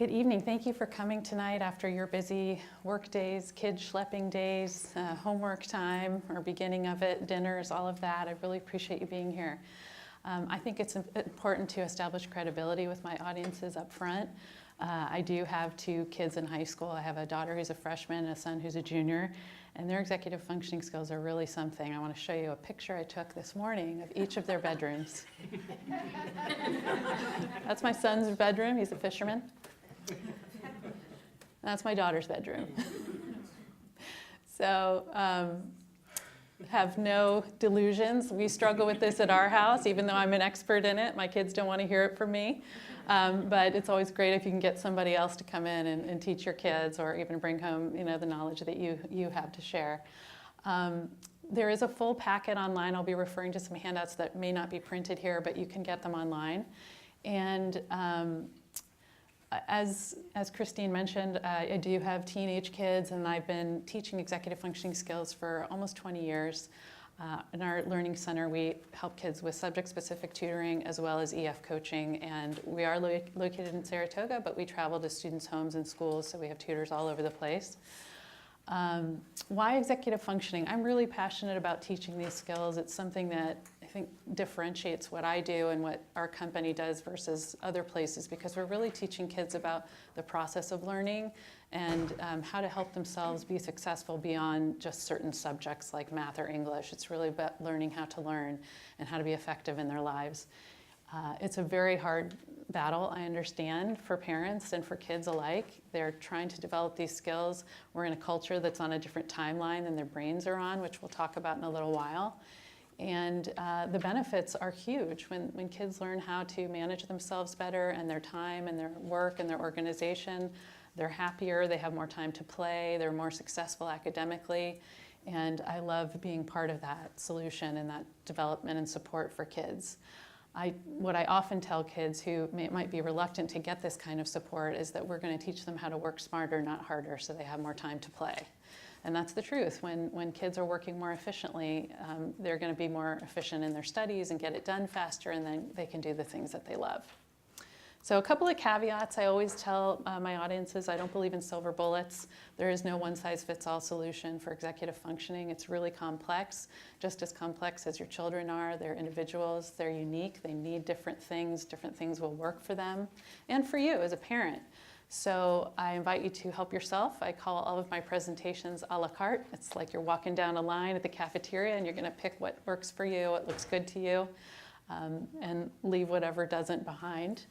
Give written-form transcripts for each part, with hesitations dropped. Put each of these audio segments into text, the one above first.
Good evening. Thank you for coming tonight after your busy work days, kid schlepping days, homework time, or beginning of it, dinners, all of that. I really appreciate you being here. I think it's important to establish credibility with my audiences up front. I do have two kids in high school. I have a daughter who's a freshman and a son who's a junior, and their executive functioning skills are really something. I want to show you a picture I took this morning of each of their bedrooms. That's my son's bedroom. He's a fisherman. That's my daughter's bedroom. So have no delusions. We struggle with this at our house, even though I'm an expert in it. My kids don't want to hear it from me. But it's always great if you can get somebody else to come in and teach your kids, or even bring home, the knowledge that you have to share. There is a full packet online. I'll be referring to some handouts that may not be printed here, but you can get them online. And as Christine mentioned, I do have teenage kids, and I've been teaching executive functioning skills for almost 20 years. In our Learning Center, we help kids with subject-specific tutoring as well as EF coaching, and we are located in Saratoga, but we travel to students' homes and schools, so we have tutors all over the place. Why executive functioning? I'm really passionate about teaching these skills. It's something that I think differentiates what I do and what our company does versus other places, because we're really teaching kids about the process of learning and how to help themselves be successful beyond just certain subjects like math or English. It's really about learning how to learn and how to be effective in their lives. It's a very hard battle, I understand, for parents and for kids alike. They're trying to develop these skills. We're in a culture that's on a different timeline than their brains are on, which we'll talk about in a little while. And the benefits are huge. When kids learn how to manage themselves better and their time and their work and their organization, they're happier, they have more time to play, they're more successful academically. And I love being part of that solution and that development and support for kids. What I often tell kids who might be reluctant to get this kind of support is that we're going to teach them how to work smarter, not harder, so they have more time to play. And that's the truth. When kids are working more efficiently, they're going to be more efficient in their studies and get it done faster, and then they can do the things that they love. So a couple of caveats. I always tell my audiences I don't believe in silver bullets. There is no one-size-fits-all solution for executive functioning. It's really complex, just as complex as your children are. They're individuals. They're unique. They need different things. Different things will work for them and for you as a parent. So I invite you to help yourself. I call all of my presentations a la carte. It's like you're walking down a line at the cafeteria, and you're going to pick what works for you, what looks good to you, and leave whatever doesn't behind.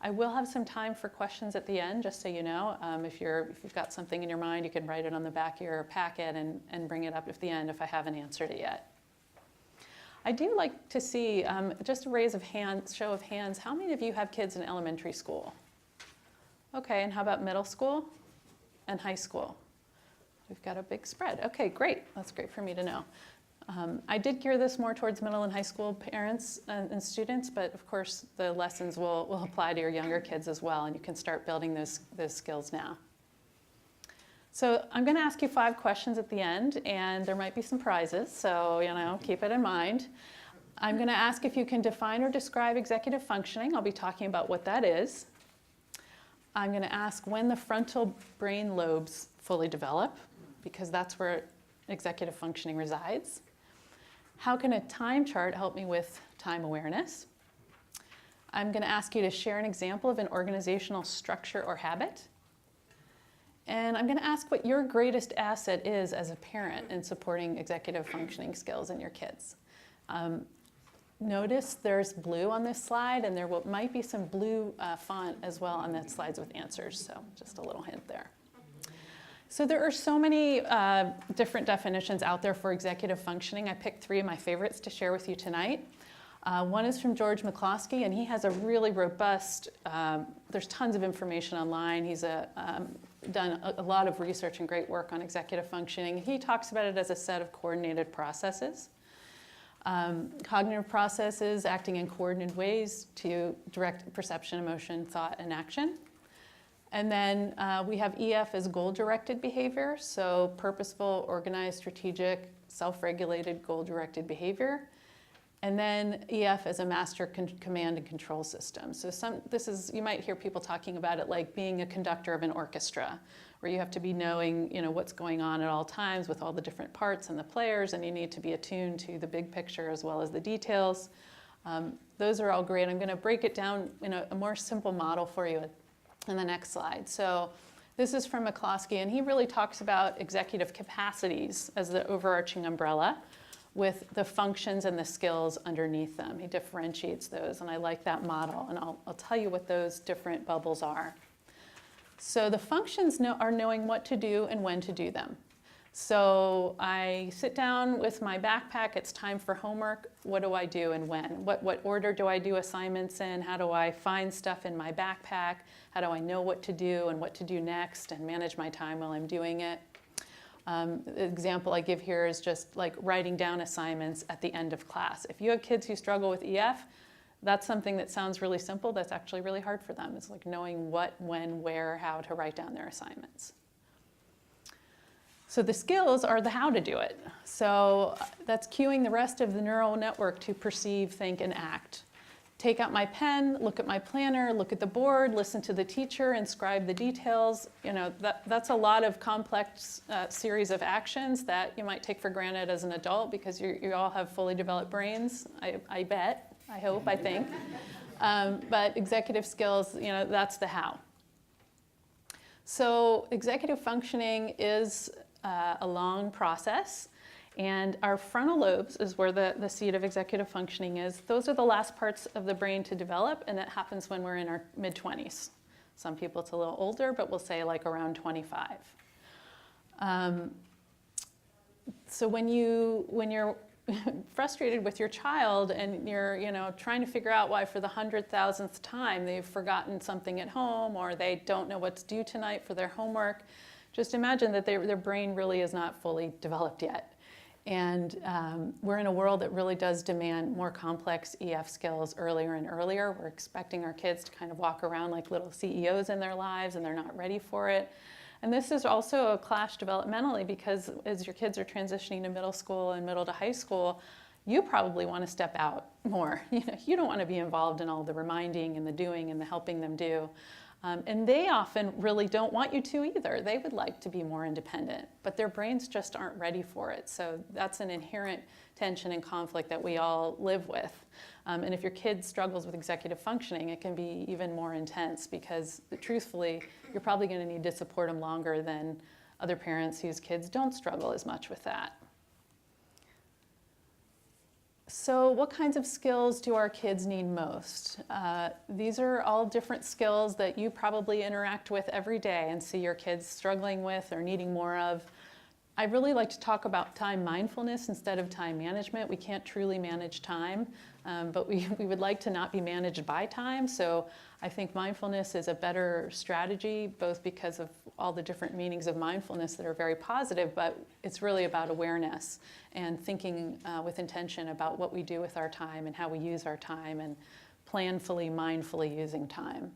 I will have some time for questions at the end, just so you know. If you've got something in your mind, you can write it on the back of your packet and bring it up at the end if I haven't answered it yet. I do like to see, just a show of hands, how many of you have kids in elementary school? Okay, and how about middle school and high school? We've got a big spread. Okay, great. That's great for me to know. I did gear this more towards middle and high school parents and students, but of course the lessons will apply to your younger kids as well, and you can start building those skills now. So I'm going to ask you 5 questions at the end, and there might be some prizes, so keep it in mind. I'm going to ask if you can define or describe executive functioning. I'll be talking about what that is. I'm going to ask when the frontal brain lobes fully develop, because that's where executive functioning resides. How can a time chart help me with time awareness? I'm going to ask you to share an example of an organizational structure or habit. And I'm going to ask what your greatest asset is as a parent in supporting executive functioning skills in your kids. Notice there's blue on this slide, and there might be some blue font as well on the slides with answers, so just a little hint there. So there are so many different definitions out there for executive functioning. I picked 3 of my favorites to share with you tonight. One is from George McCloskey, and he has a really robust, there's tons of information online. He's done a lot of research and great work on executive functioning. He talks about it as a set of coordinated processes. Cognitive processes acting in coordinated ways to direct perception, emotion, thought, and action. And then we have EF as goal-directed behavior, so purposeful, organized, strategic, self-regulated, goal-directed behavior. And then EF as a master command and control system. So you might hear people talking about it like being a conductor of an orchestra, where you have to be knowing, what's going on at all times with all the different parts and the players, and you need to be attuned to the big picture as well as the details. Those are all great. I'm going to break it down in a more simple model for you in the next slide. So this is from McCloskey, and he really talks about executive capacities as the overarching umbrella, with the functions and the skills underneath them. He differentiates those, and I like that model, and I'll tell you what those different bubbles are. So the functions are knowing what to do and when to do them. So I sit down with my backpack, it's time for homework. What do I do and when? What order do I do assignments in? How do I find stuff in my backpack? How do I know what to do and what to do next and manage my time while I'm doing it? The example I give here is just like writing down assignments at the end of class. If you have kids who struggle with EF, that's something that sounds really simple. That's actually really hard for them. It's like knowing what, when, where, how to write down their assignments. So the skills are the how to do it. So that's cueing the rest of the neural network to perceive, think, and act. Take out my pen, look at my planner, look at the board, listen to the teacher, inscribe the details. That's a lot of complex series of actions that you might take for granted as an adult because you all have fully developed brains, I bet, I hope, I think. But executive skills, that's the how. So executive functioning is a long process. And our frontal lobes is where the seat of executive functioning is. Those are the last parts of the brain to develop, and it happens when we're in our mid-20s. Some people it's a little older, but we'll say like around 25. So when you're frustrated with your child and you're trying to figure out why for the 100,000th time they've forgotten something at home or they don't know what's due tonight for their homework, just imagine that their brain really is not fully developed yet. And we're in a world that really does demand more complex EF skills earlier and earlier. We're expecting our kids to kind of walk around like little CEOs in their lives, and they're not ready for it. And this is also a clash developmentally because as your kids are transitioning to middle school and middle to high school, you probably want to step out more. You don't want to be involved in all the reminding and the doing and the helping them do. And they often really don't want you to either. They would like to be more independent, but their brains just aren't ready for it. So that's an inherent tension and conflict that we all live with. And if your kid struggles with executive functioning, it can be even more intense because truthfully, you're probably going to need to support them longer than other parents whose kids don't struggle as much with that. So what kinds of skills do our kids need most? These are all different skills that you probably interact with every day and see your kids struggling with or needing more of. I really like to talk about time mindfulness instead of time management. We can't truly manage time, but we would like to not be managed by time. So I think mindfulness is a better strategy, both because of all the different meanings of mindfulness that are very positive, but it's really about awareness and thinking with intention about what we do with our time and how we use our time and planfully, mindfully using time.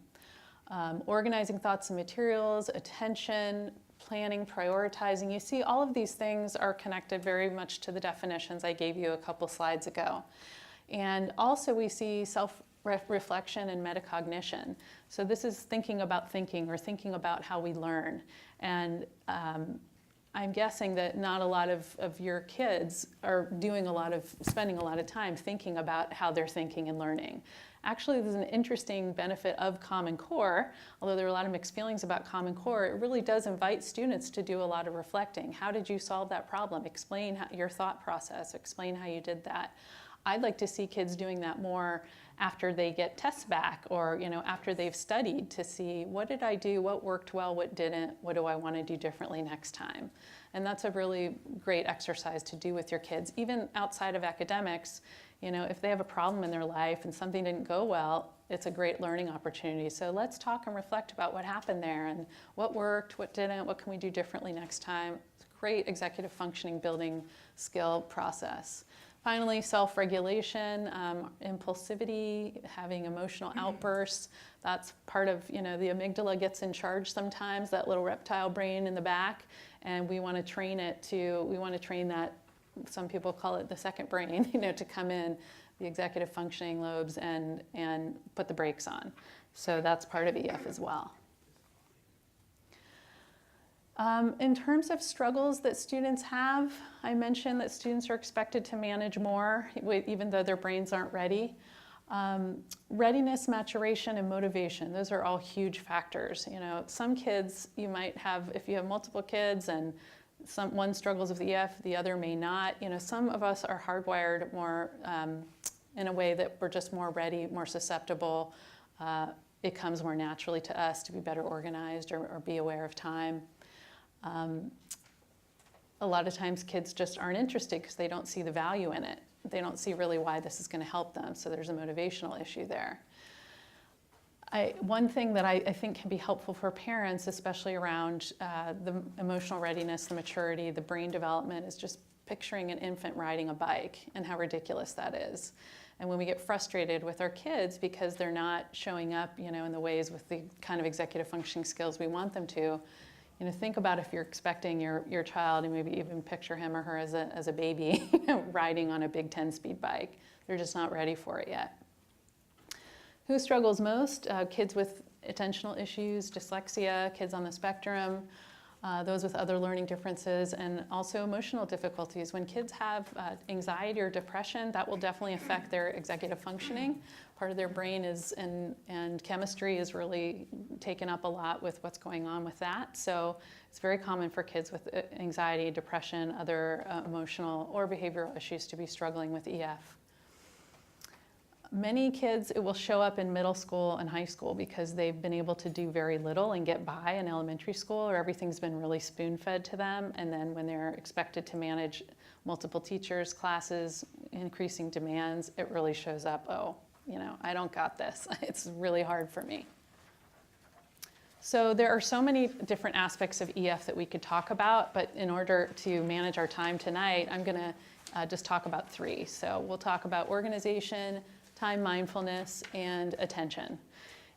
Organizing thoughts and materials, attention, planning, prioritizing. You see all of these things are connected very much to the definitions I gave you a couple slides ago. And also we see self-reflection and metacognition. So this is thinking about thinking or thinking about how we learn. And I'm guessing that not a lot of your kids are spending a lot of time thinking about how they're thinking and learning. Actually, there's an interesting benefit of Common Core. Although there are a lot of mixed feelings about Common Core, it really does invite students to do a lot of reflecting. How did you solve that problem? Explain your thought process. Explain how you did that. I'd like to see kids doing that more after they get tests back or after they've studied to see what did I do, what worked well, what didn't, what do I want to do differently next time. And that's a really great exercise to do with your kids, even outside of academics. If they have a problem in their life and something didn't go well, it's a great learning opportunity. So let's talk and reflect about what happened there and what worked, what didn't, what can we do differently next time. It's a great executive functioning building skill process. Finally, self-regulation, impulsivity, having emotional outbursts. That's part of, the amygdala gets in charge sometimes, that little reptile brain in the back, and we want to train that, some people call it the second brain, to come in the executive functioning lobes and put the brakes on. So that's part of EF as well. In terms of struggles that students have, I mentioned that students are expected to manage more, even though their brains aren't ready. Readiness, maturation, and motivation, those are all huge factors. You know, some kids you might have, if you have multiple kids and one struggles with EF, the other may not. You know, some of us are hardwired more in a way that we're just more ready, more susceptible. It comes more naturally to us to be better organized or be aware of time. A lot of times kids just aren't interested because they don't see the value in it. They don't see really why this is going to help them, so there's a motivational issue there. One thing that I think can be helpful for parents, especially around the emotional readiness, the maturity, the brain development, is just picturing an infant riding a bike and how ridiculous that is. And when we get frustrated with our kids because they're not showing up, you know, in the ways with the kind of executive functioning skills we want them to, you know, think about if you're expecting your child, and maybe even picture him or her as a baby riding on a big 10-speed bike. They're just not ready for it yet. Who struggles most? Kids with attentional issues, dyslexia, kids on the spectrum, those with other learning differences, and also emotional difficulties. When kids have anxiety or depression, that will definitely affect their executive functioning. Part of their brain is, and chemistry is really taken up a lot with what's going on with that. So it's very common for kids with anxiety, depression, other emotional or behavioral issues to be struggling with EF. Many kids, it will show up in middle school and high school because they've been able to do very little and get by in elementary school, or everything's been really spoon-fed to them. And then when they're expected to manage multiple teachers, classes, increasing demands, it really shows up, oh, you know, I don't got this. It's really hard for me. So there are so many different aspects of EF that we could talk about, but in order to manage our time tonight, I'm going to just talk about 3. So we'll talk about organization, time mindfulness, and attention.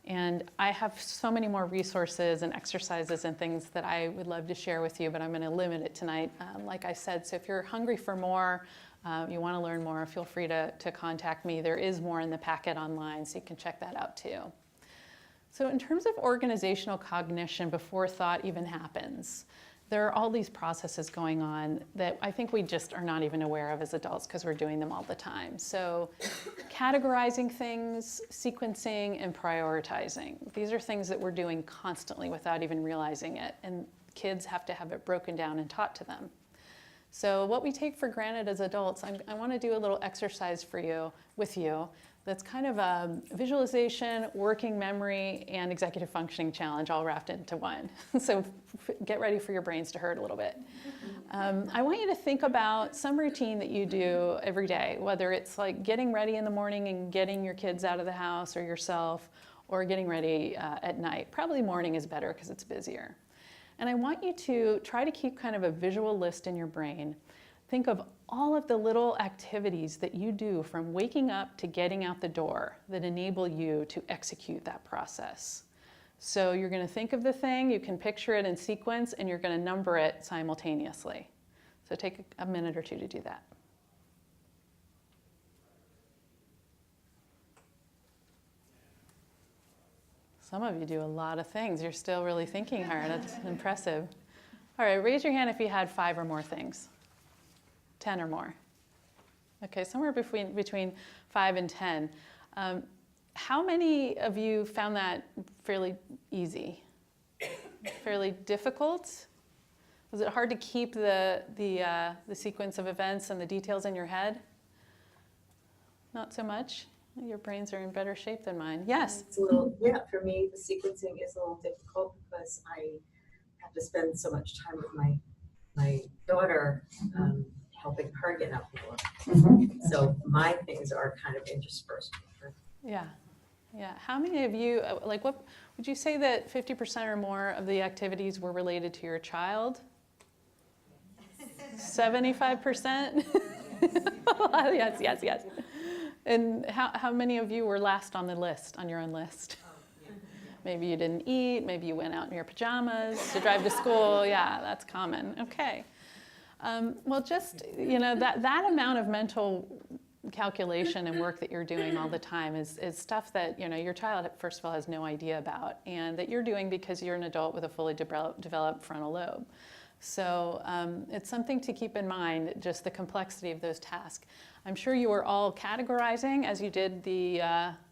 And I have so many more resources and exercises and things that I would love to share with you, but I'm going to limit it tonight, like I said. So if you're hungry for more, you want to learn more, feel free to contact me. There is more in the packet online, so you can check that out too. So in terms of organizational cognition before thought even happens, there are all these processes going on that I think we just are not even aware of as adults because we're doing them all the time. So categorizing things, sequencing, and prioritizing. These are things that we're doing constantly without even realizing it, and kids have to have it broken down and taught to them. So what we take for granted as adults, I want to do a little exercise with you that's kind of a visualization, working memory, and executive functioning challenge all wrapped into one. So get ready for your brains to hurt a little bit. I want you to think about some routine that you do every day, whether it's like getting ready in the morning and getting your kids out of the house or yourself, or getting ready at night. Probably morning is better because it's busier. And I want you to try to keep kind of a visual list in your brain. Think of all of the little activities that you do from waking up to getting out the door that enable you to execute that process. So you're going to think of the thing, you can picture it in sequence, and you're going to number it simultaneously. So take a minute or two to do that. Some of you do a lot of things. You're still really thinking hard. That's impressive. All right, raise your hand if you had 5 or more things. 10 or more. Okay, somewhere between 5 and 10. How many of you found that fairly easy? Fairly difficult? Was it hard to keep the sequence of events and the details in your head? Not so much? Your brains are in better shape than mine. Yes? It's a little, yeah, for me, the sequencing is a little difficult because I have to spend so much time with my daughter helping her get out the door. So my things are kind of interspersed with her. Yeah. Yeah. How many of you, like, what would you say that 50% or more of the activities were related to your child? 75%? Yes, yes, yes. And how many of you were last on the list, on your own list? Maybe you didn't eat, maybe you went out in your pajamas to drive to school. Yeah, that's common. Okay. Well, just, that amount of mental calculation and work that you're doing all the time is stuff that, you know, your child, first of all, has no idea about, and that you're doing because you're an adult with a fully developed frontal lobe. So it's something to keep in mind, just the complexity of those tasks. I'm sure you were all categorizing as you did the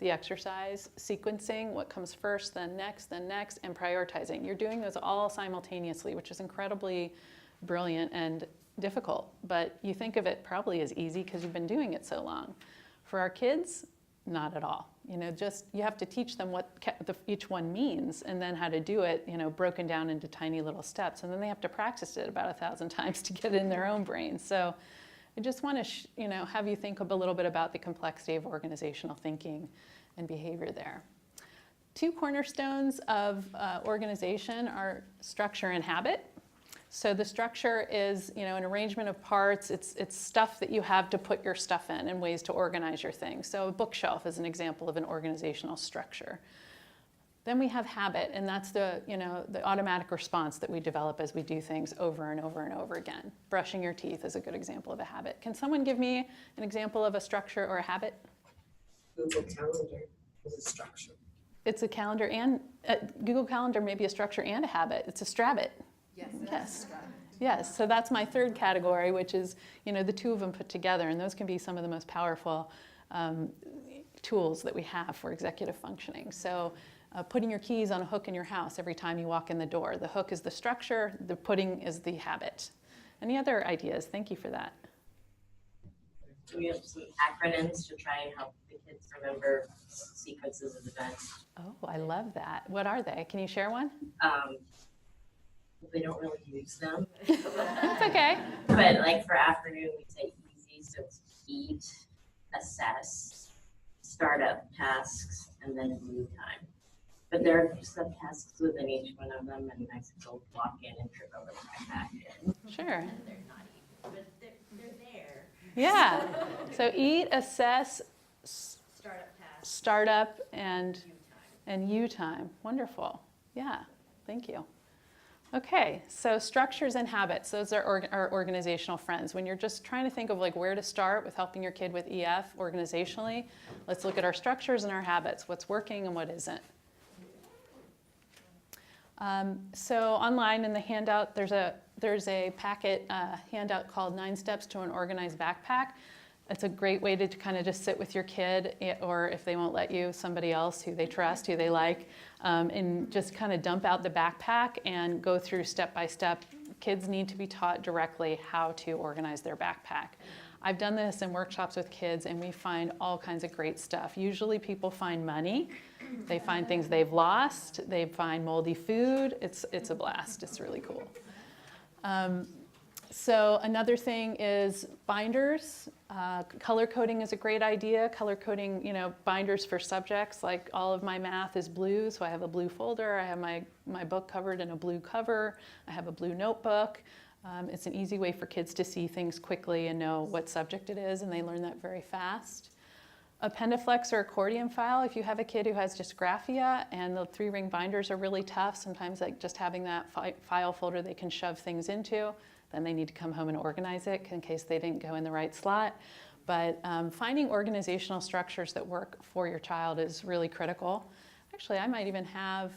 exercise, sequencing what comes first, then next, and prioritizing. You're doing those all simultaneously, which is incredibly brilliant and difficult. But you think of it probably as easy because you've been doing it so long. For our kids, not at all. You know, just you have to teach them what each one means, and then how to do it, you know, broken down into tiny little steps. And then they have to practice it about 1,000 times to get it in their own brain. So I just want to, you know, have you think a little bit about the complexity of organizational thinking and behavior there. Two cornerstones of organization are structure and habit. So the structure is, you know, an arrangement of parts. It's stuff that you have to put your stuff in and ways to organize your things. So a bookshelf is an example of an organizational structure. Then we have habit, and that's the, you know, the automatic response that we develop as we do things over and over and over again. Brushing your teeth is a good example of a habit. Can someone give me an example of a structure or a habit? Google Calendar is a structure. It's a calendar, and Google Calendar may be a structure and a habit. It's a Strabit. Yes. Yes, so that's my third category, which is, you know, the two of them put together, and those can be some of the most powerful tools that we have for executive functioning. So putting your keys on a hook in your house every time you walk in the door. The hook is the structure, the putting is the habit. Any other ideas? Thank you for that. Do we have some acronyms to try and help the kids remember sequences of events? Oh, I love that. What are they? Can you share one? We don't really use them. That's okay. But like for afternoon, we say easy, so it's eat, assess, startup tasks, and then glue time. But there are subtasks within each one of them, and I still walk in and trip over my back in. Sure. And they're not even, but they're there. Yeah. So eat, assess, Startup tasks. startup, and Glue time. U time. Wonderful. Yeah. Thank you. Okay, so structures and habits, those are our organizational friends. When you're just trying to think of like where to start with helping your kid with EF organizationally, let's look at our structures and our habits, what's working and what isn't. So online in the handout, there's a packet handout called 9 Steps to an Organized Backpack. It's a great way to kind of just sit with your kid, or if they won't let you, somebody else who they trust, who they like, and just kind of dump out the backpack and go through step by step. Kids need to be taught directly how to organize their backpack. I've done this in workshops with kids, and we find all kinds of great stuff. Usually people find money. They find things they've lost. They find moldy food. It's a blast. It's really cool. So another thing is binders. Color coding is a great idea. Color coding, you know, binders for subjects. Like all of my math is blue, so I have a blue folder. I have my book covered in a blue cover. I have a blue notebook. It's an easy way for kids to see things quickly and know what subject it is, and they learn that very fast. A Pendaflex or accordion file, if you have a kid who has dysgraphia and the 3-ring binders are really tough, sometimes like just having that file folder they can shove things into, then they need to come home and organize it in case they didn't go in the right slot. But finding organizational structures that work for your child is really critical. Actually, I might even have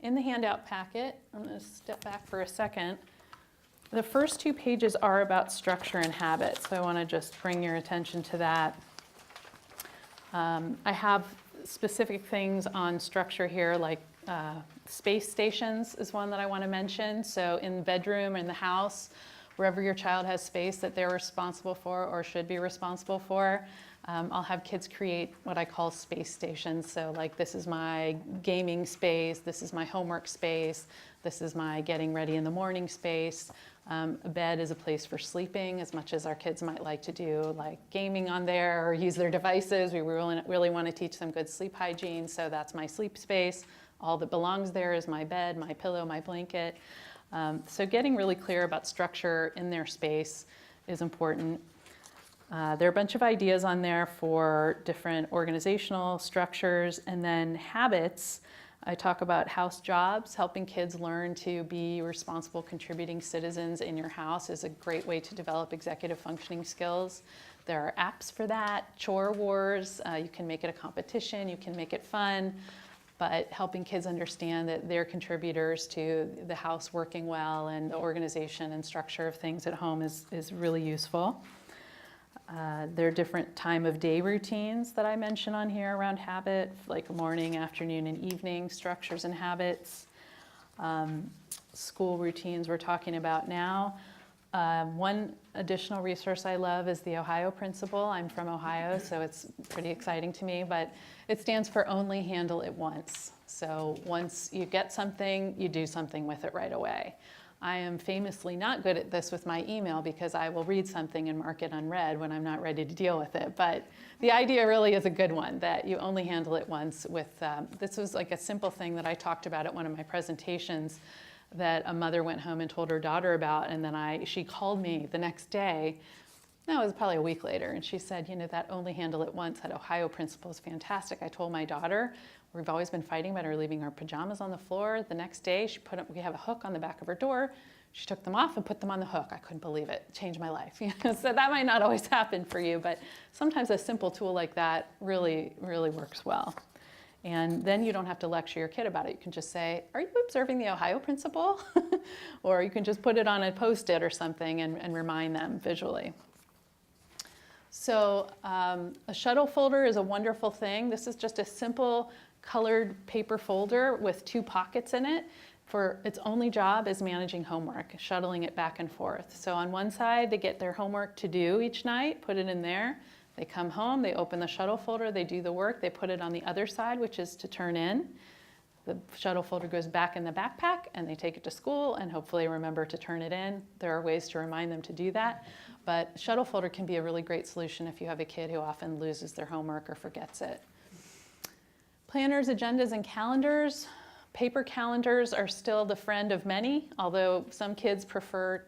in the handout packet, I'm going to step back for a second. The first 2 pages are about structure and habit, so I want to just bring your attention to that. I have specific things on structure here, like space stations is one that I want to mention. So in the bedroom, in the house, wherever your child has space that they're responsible for or should be responsible for, I'll have kids create what I call space stations. So like, this is my gaming space, this is my homework space, this is my getting ready in the morning space. A bed is a place for sleeping, as much as our kids might like to do like gaming on there or use their devices. We really want to teach them good sleep hygiene, so that's my sleep space. All that belongs there is my bed, my pillow, my blanket. So getting really clear about structure in their space is important. There are a bunch of ideas on there for different organizational structures, and then habits. I talk about house jobs. Helping kids learn to be responsible, contributing citizens in your house is a great way to develop executive functioning skills. There are apps for that, chore wars, you can make it a competition, you can make it fun, but helping kids understand that they're contributors to the house working well and the organization and structure of things at home is really useful. There are different time of day routines that I mention on here around habit, like morning, afternoon, and evening structures and habits. School routines we're talking about now. One additional resource I love is the Ohio Principle. I'm from Ohio, so it's pretty exciting to me, but it stands for only handle it once. So once you get something, you do something with it right away. I am famously not good at this with my email because I will read something and mark it unread when I'm not ready to deal with it. But the idea really is a good one, that you only handle it once with, this was like a simple thing that I talked about at one of my presentations that a mother went home and told her daughter about, and then she called me the next day, no, it was probably a week later, and she said, you know, that only handle it once, that Ohio Principle is fantastic. I told my daughter, we've always been fighting about her leaving her pajamas on the floor. The next day, we have a hook on the back of her door. She took them off and put them on the hook. I couldn't believe it. It changed my life. So that might not always happen for you, but sometimes a simple tool like that really, really works well. And then you don't have to lecture your kid about it. You can just say, are you observing the Ohio Principle? Or you can just put it on a Post-it or something and remind them visually. So a shuttle folder is a wonderful thing. This is just a simple colored paper folder with 2 pockets in it. For its only job is managing homework, shuttling it back and forth. So on one side, they get their homework to do each night, put it in there. They come home, they open the shuttle folder, they do the work, they put it on the other side, which is to turn in. The shuttle folder goes back in the backpack, and they take it to school and hopefully remember to turn it in. There are ways to remind them to do that. But shuttle folder can be a really great solution if you have a kid who often loses their homework or forgets it. Planners, agendas, and calendars. Paper calendars are still the friend of many, although some kids prefer,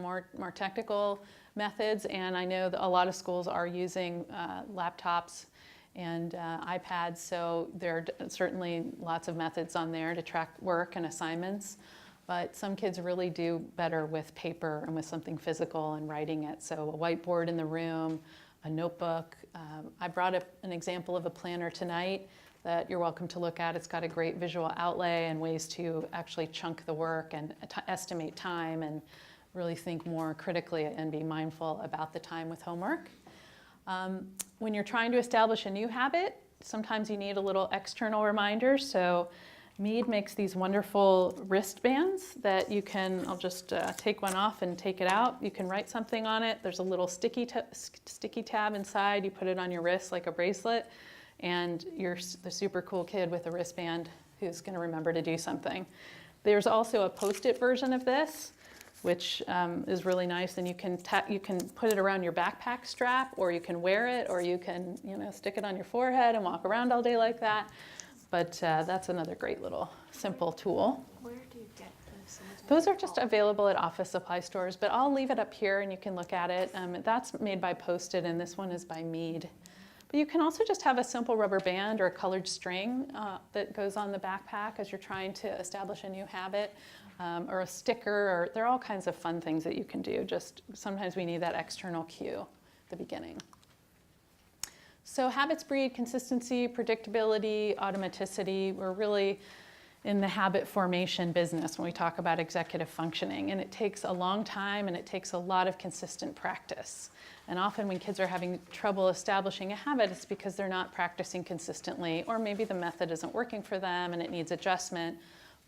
more technical methods, and I know that a lot of schools are using laptops and iPads, so there are certainly lots of methods on there to track work and assignments, but some kids really do better with paper and with something physical and writing it. So a whiteboard in the room, a notebook. I brought up an example of a planner tonight that you're welcome to look at. It's got a great visual outlay and ways to actually chunk the work and estimate time and really think more critically and be mindful about the time with homework. When you're trying to establish a new habit, sometimes you need a little external reminder. So Mead makes these wonderful wristbands that you can, I'll just take one off and take it out. You can write something on it. There's a little sticky tab inside. You put it on your wrist like a bracelet, and you're the super cool kid with a wristband who's going to remember to do something. There's also a Post-it version of this, which is really nice, and you can put it around your backpack strap, or you can wear it, or you can stick it on your forehead and walk around all day like that. But that's another great little simple tool. Where do you get those? Those are just available at office supply stores, but I'll leave it up here and you can look at it. That's made by Post-it, and this one is by Mead. But you can also just have a simple rubber band or a colored string that goes on the backpack as you're trying to establish a new habit, or a sticker, or there are all kinds of fun things that you can do. Just sometimes we need that external cue at the beginning. So habits breed consistency, predictability, automaticity. We're really in the habit formation business when we talk about executive functioning, and it takes a long time and it takes a lot of consistent practice. And often when kids are having trouble establishing a habit, it's because they're not practicing consistently, or maybe the method isn't working for them and it needs adjustment.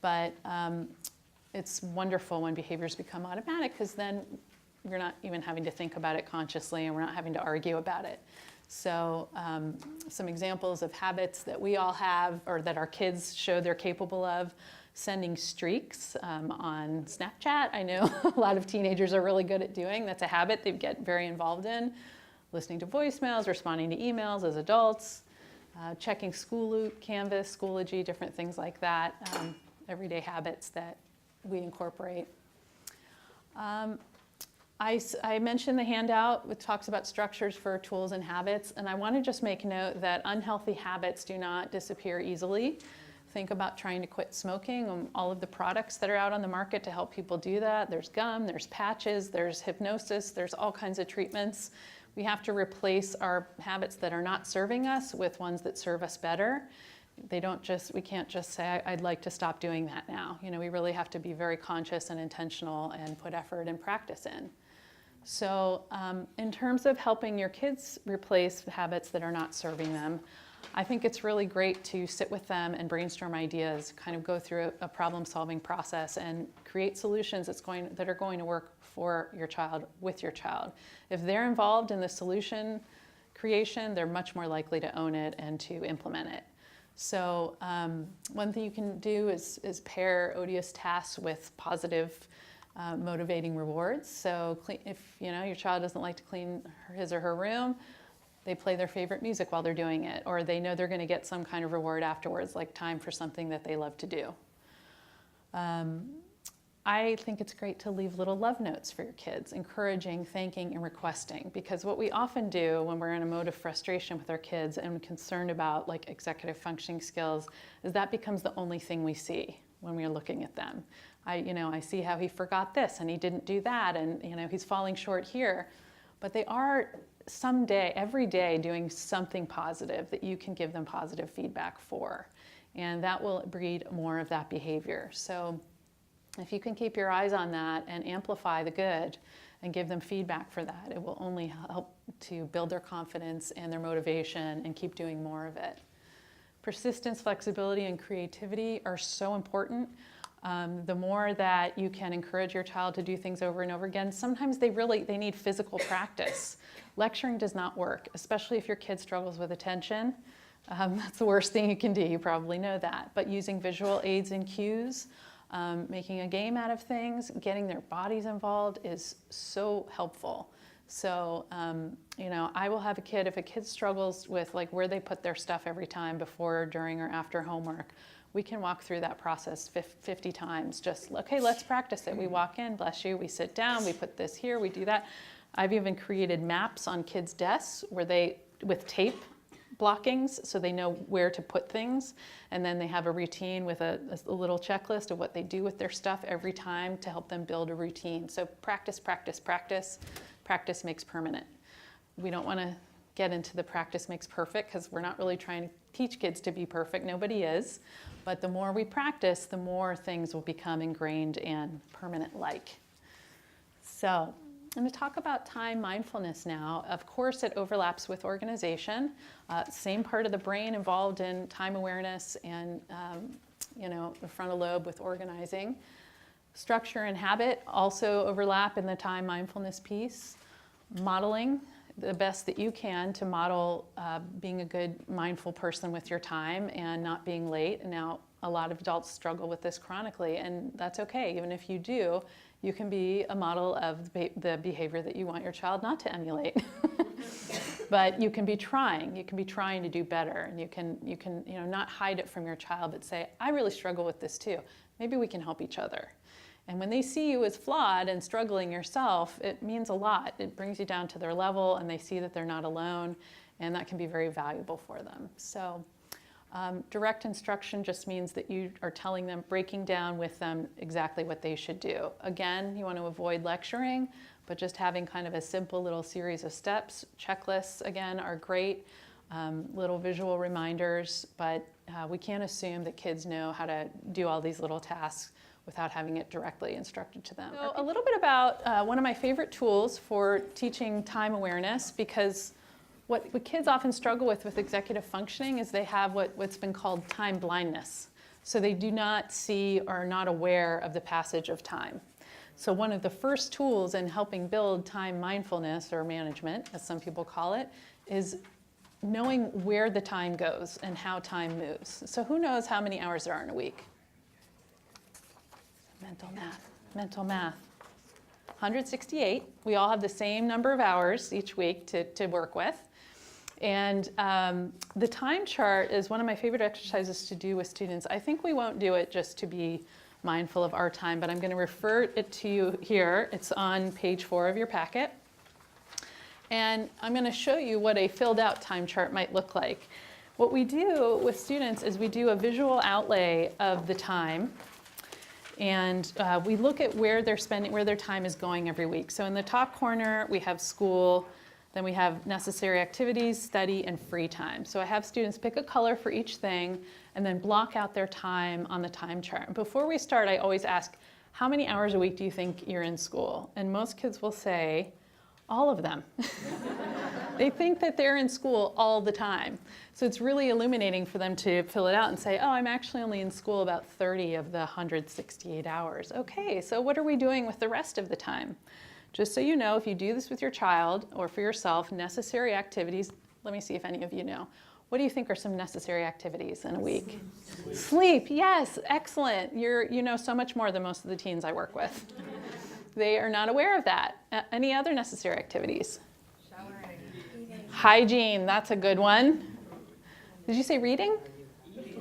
But it's wonderful when behaviors become automatic, because then you're not even having to think about it consciously and we're not having to argue about it. So some examples of habits that we all have, or that our kids show they're capable of: sending streaks on Snapchat. I know a lot of teenagers are really good at doing. That's a habit they get very involved in. Listening to voicemails, responding to emails as adults, checking School Loop, Canvas, Schoology, different things like that. Everyday habits that we incorporate. I mentioned the handout, which talks about structures for tools and habits, and I want to just make note that unhealthy habits do not disappear easily. Think about trying to quit smoking and all of the products that are out on the market to help people do that. There's gum, there's patches, there's hypnosis, there's all kinds of treatments. We have to replace our habits that are not serving us with ones that serve us better. We can't just say, I'd like to stop doing that now. We really have to be very conscious and intentional and put effort and practice in. So in terms of helping your kids replace habits that are not serving them, I think it's really great to sit with them and brainstorm ideas, kind of go through a problem-solving process and create solutions that are going to work for your child, with your child. If they're involved in the solution creation, they're much more likely to own it and to implement it. So one thing you can do is pair odious tasks with positive motivating rewards. So if your child doesn't like to clean his or her room, they play their favorite music while they're doing it, or they know they're going to get some kind of reward afterwards, like time for something that they love to do. I think it's great to leave little love notes for your kids, encouraging, thanking, and requesting, because what we often do when we're in a mode of frustration with our kids and concerned about like executive functioning skills is that becomes the only thing we see when we're looking at them. I see how he forgot this and he didn't do that, and he's falling short here, but they are someday, every day, doing something positive that you can give them positive feedback for, and that will breed more of that behavior. So if you can keep your eyes on that and amplify the good and give them feedback for that, it will only help to build their confidence and their motivation and keep doing more of it. Persistence, flexibility, and creativity are so important. The more that you can encourage your child to do things over and over again, sometimes they need physical practice. Lecturing does not work, especially if your kid struggles with attention. That's the worst thing you can do, you probably know that. But using visual aids and cues, making a game out of things, getting their bodies involved is so helpful. So, I will have a kid, if a kid struggles with like where they put their stuff every time before, during, or after homework, we can walk through that process 50 times. Just, okay, let's practice it. We walk in, bless you, we sit down, we put this here, we do that. I've even created maps on kids' desks with tape blockings so they know where to put things, and then they have a routine with a little checklist of what they do with their stuff every time to help them build a routine. So practice, practice, practice. Practice makes permanent. We don't want to get into the practice makes perfect, because we're not really trying to teach kids to be perfect. Nobody is. But the more we practice, the more things will become ingrained and permanent-like. So I'm going to talk about time mindfulness now. Of course, it overlaps with organization. Same part of the brain involved in time awareness and the frontal lobe with organizing. Structure and habit also overlap in the time mindfulness piece. Modeling the best that you can to model being a good mindful person with your time and not being late. And now a lot of adults struggle with this chronically, and that's okay. Even if you do, you can be a model of the behavior that you want your child not to emulate. But you can be trying. You can be trying to do better, and you can not hide it from your child, but say, I really struggle with this too. Maybe we can help each other. And when they see you as flawed and struggling yourself, it means a lot. It brings you down to their level, and they see that they're not alone, and that can be very valuable for them. So direct instruction just means that you are telling them, breaking down with them exactly what they should do. Again, you want to avoid lecturing, but just having kind of a simple little series of steps. Checklists, again, are great, little visual reminders, but we can't assume that kids know how to do all these little tasks without having it directly instructed to them. So a little bit about one of my favorite tools for teaching time awareness, because what kids often struggle with executive functioning is they have what's been called time blindness. So they do not see or are not aware of the passage of time. So one of the first tools in helping build time mindfulness, or management, as some people call it, is knowing where the time goes and how time moves. So who knows how many hours there are in a week? Mental math. 168. We all have the same number of hours each week to work with. And the time chart is one of my favorite exercises to do with students. I think we won't do it just to be mindful of our time, but I'm going to refer it to you here. It's on page 4 of your packet. And I'm going to show you what a filled out time chart might look like. What we do with students is we do a visual outlay of the time. And we look at where they're spending, where their time is going every week. So in the top corner, we have school. Then we have necessary activities, study, and free time. So I have students pick a color for each thing and then block out their time on the time chart. Before we start, I always ask, how many hours a week do you think you're in school? And most kids will say, all of them. They think that they're in school all the time. So it's really illuminating for them to fill it out and say, oh, I'm actually only in school about 30 of the 168 hours. Okay, so what are we doing with the rest of the time? Just so you know, if you do this with your child or for yourself, necessary activities, let me see if any of you know. What do you think are some necessary activities in a week? Sleep, yes, excellent. You know so much more than most of the teens I work with. They are not aware of that. Any other necessary activities? Showering. Hygiene, that's a good one. Did you say reading?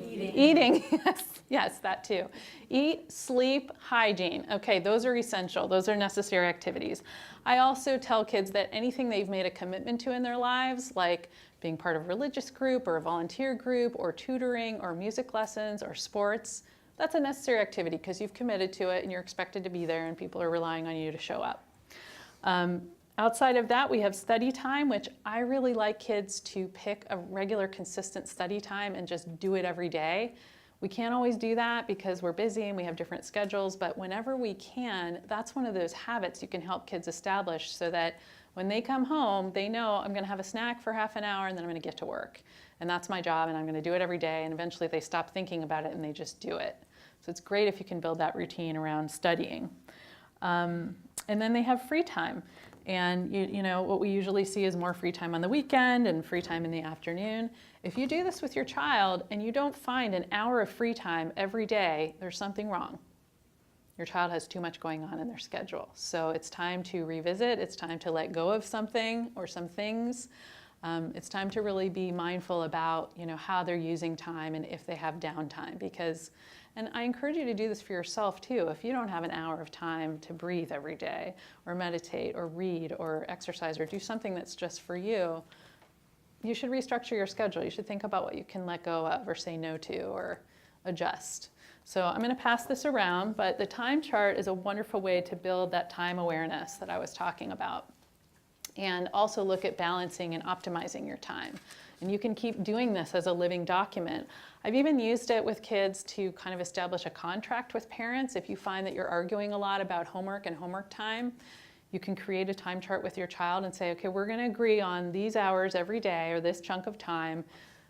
Eating, yes, yes, that too. Eat, sleep, hygiene. Okay, those are essential. Those are necessary activities. I also tell kids that anything they've made a commitment to in their lives, like being part of a religious group or a volunteer group or tutoring or music lessons or sports, that's a necessary activity because you've committed to it and you're expected to be there and people are relying on you to show up. Outside of that, we have study time, which I really like kids to pick a regular, consistent study time and just do it every day. We can't always do that because we're busy and we have different schedules, but whenever we can, that's one of those habits you can help kids establish so that when they come home, they know I'm going to have a snack for half an hour and then I'm going to get to work. And that's my job and I'm going to do it every day, and eventually they stop thinking about it and they just do it. So it's great if you can build that routine around studying. And then they have free time. And you know, what we usually see is more free time on the weekend and free time in the afternoon. If you do this with your child and you don't find an hour of free time every day, there's something wrong. Your child has too much going on in their schedule. So it's time to revisit. It's time to let go of something or some things. It's time to really be mindful about, you know, how they're using time and if they have downtime. Because, and I encourage you to do this for yourself too. If you don't have an hour of time to breathe every day or meditate or read or exercise or do something that's just for you, you should restructure your schedule. You should think about what you can let go of or say no to or adjust. So I'm going to pass this around, but the time chart is a wonderful way to build that time awareness that I was talking about. And also look at balancing and optimizing your time. And you can keep doing this as a living document. I've even used it with kids to kind of establish a contract with parents. If you find that you're arguing a lot about homework and homework time, you can create a time chart with your child and say, okay, we're going to agree on these hours every day or this chunk of time.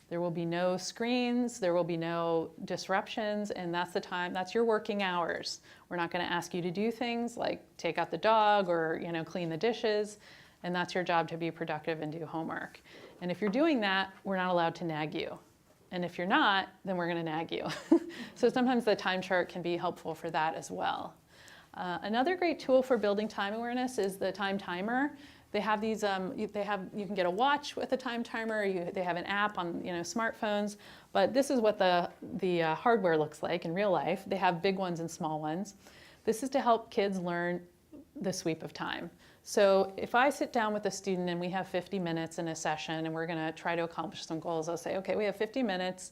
There will be no screens, there will be no disruptions, and that's the time, that's your working hours. We're not going to ask you to do things like take out the dog or, you know, clean the dishes. And that's your job, to be productive and do homework. And if you're doing that, we're not allowed to nag you. And if you're not, then we're going to nag you. So sometimes the time chart can be helpful for that as well. Another great tool for building time awareness is the time timer. They have these, you can get a watch with a time timer. They have an app on, you know, smartphones. But this is what the hardware looks like in real life. They have big ones and small ones. This is to help kids learn the sweep of time. So if I sit down with a student and we have 50 minutes in a session and we're going to try to accomplish some goals, I'll say, okay, we have 50 minutes.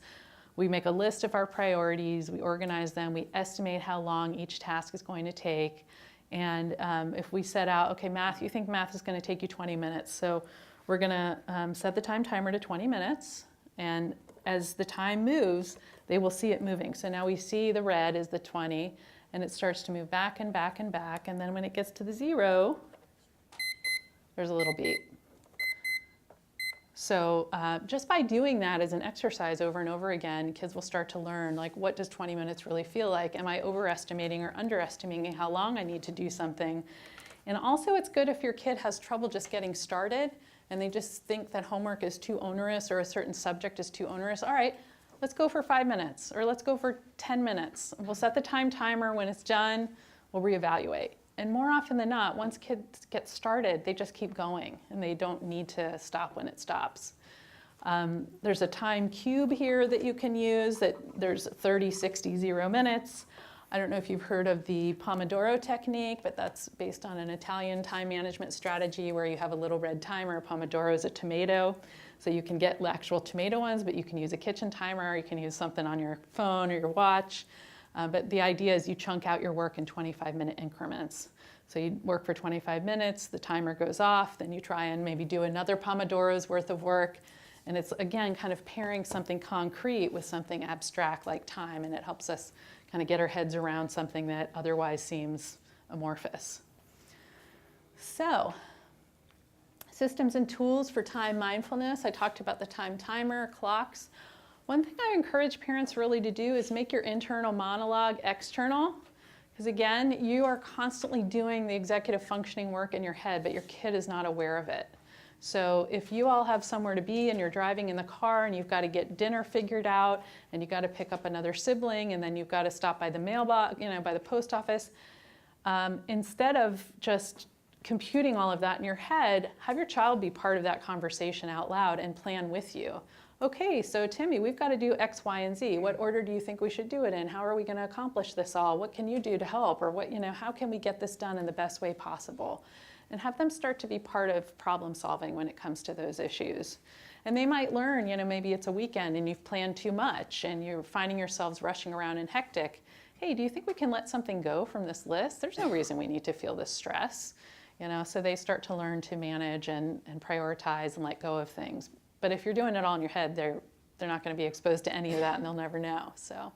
We make a list of our priorities. We organize them. We estimate how long each task is going to take. And if we set out, okay, math, you think math is going to take you 20 minutes. So we're going to set the time timer to 20 minutes. And as the time moves, they will see it moving. So now we see the red is the 20, and it starts to move back and back and back. And then when it gets to the 0, there's a little beat. So just by doing that as an exercise over and over again, kids will start to learn, like, what does 20 minutes really feel like? Am I overestimating or underestimating how long I need to do something? And also it's good if your kid has trouble just getting started and they just think that homework is too onerous or a certain subject is too onerous. All right, let's go for 5 minutes or let's go for 10 minutes. We'll set the time timer. When it's done, we'll reevaluate. And more often than not, once kids get started, they just keep going and they don't need to stop when it stops. There's a time cube here that you can use. That there's 30, 60, 0 minutes. I don't know if you've heard of the Pomodoro technique, but that's based on an Italian time management strategy where you have a little red timer. Pomodoro is a tomato. So you can get actual tomato ones, but you can use a kitchen timer, or you can use something on your phone or your watch. But the idea is you chunk out your work in 25-minute increments. So you work for 25 minutes, the timer goes off, then you try and maybe do another Pomodoro's worth of work. And it's, again, kind of pairing something concrete with something abstract like time, and it helps us kind of get our heads around something that otherwise seems amorphous. So, systems and tools for time mindfulness. I talked about the time timer, clocks. One thing I encourage parents really to do is make your internal monologue external. Because again, you are constantly doing the executive functioning work in your head, but your kid is not aware of it. So if you all have somewhere to be and you're driving in the car and you've got to get dinner figured out and you've got to pick up another sibling and then you've got to stop by the mailbox, by the post office, instead of just computing all of that in your head, have your child be part of that conversation out loud and plan with you. Okay, so Timmy, we've got to do X, Y, and Z. What order do you think we should do it in? How are we going to accomplish this all? What can you do to help? Or how can we get this done in the best way possible? And have them start to be part of problem solving when it comes to those issues. And they might learn, maybe it's a weekend and you've planned too much and you're finding yourselves rushing around and hectic. Hey, do you think we can let something go from this list? There's no reason we need to feel this stress. So they start to learn to manage and prioritize and let go of things. But if you're doing it all in your head, they're not going to be exposed to any of that and they'll never know. So,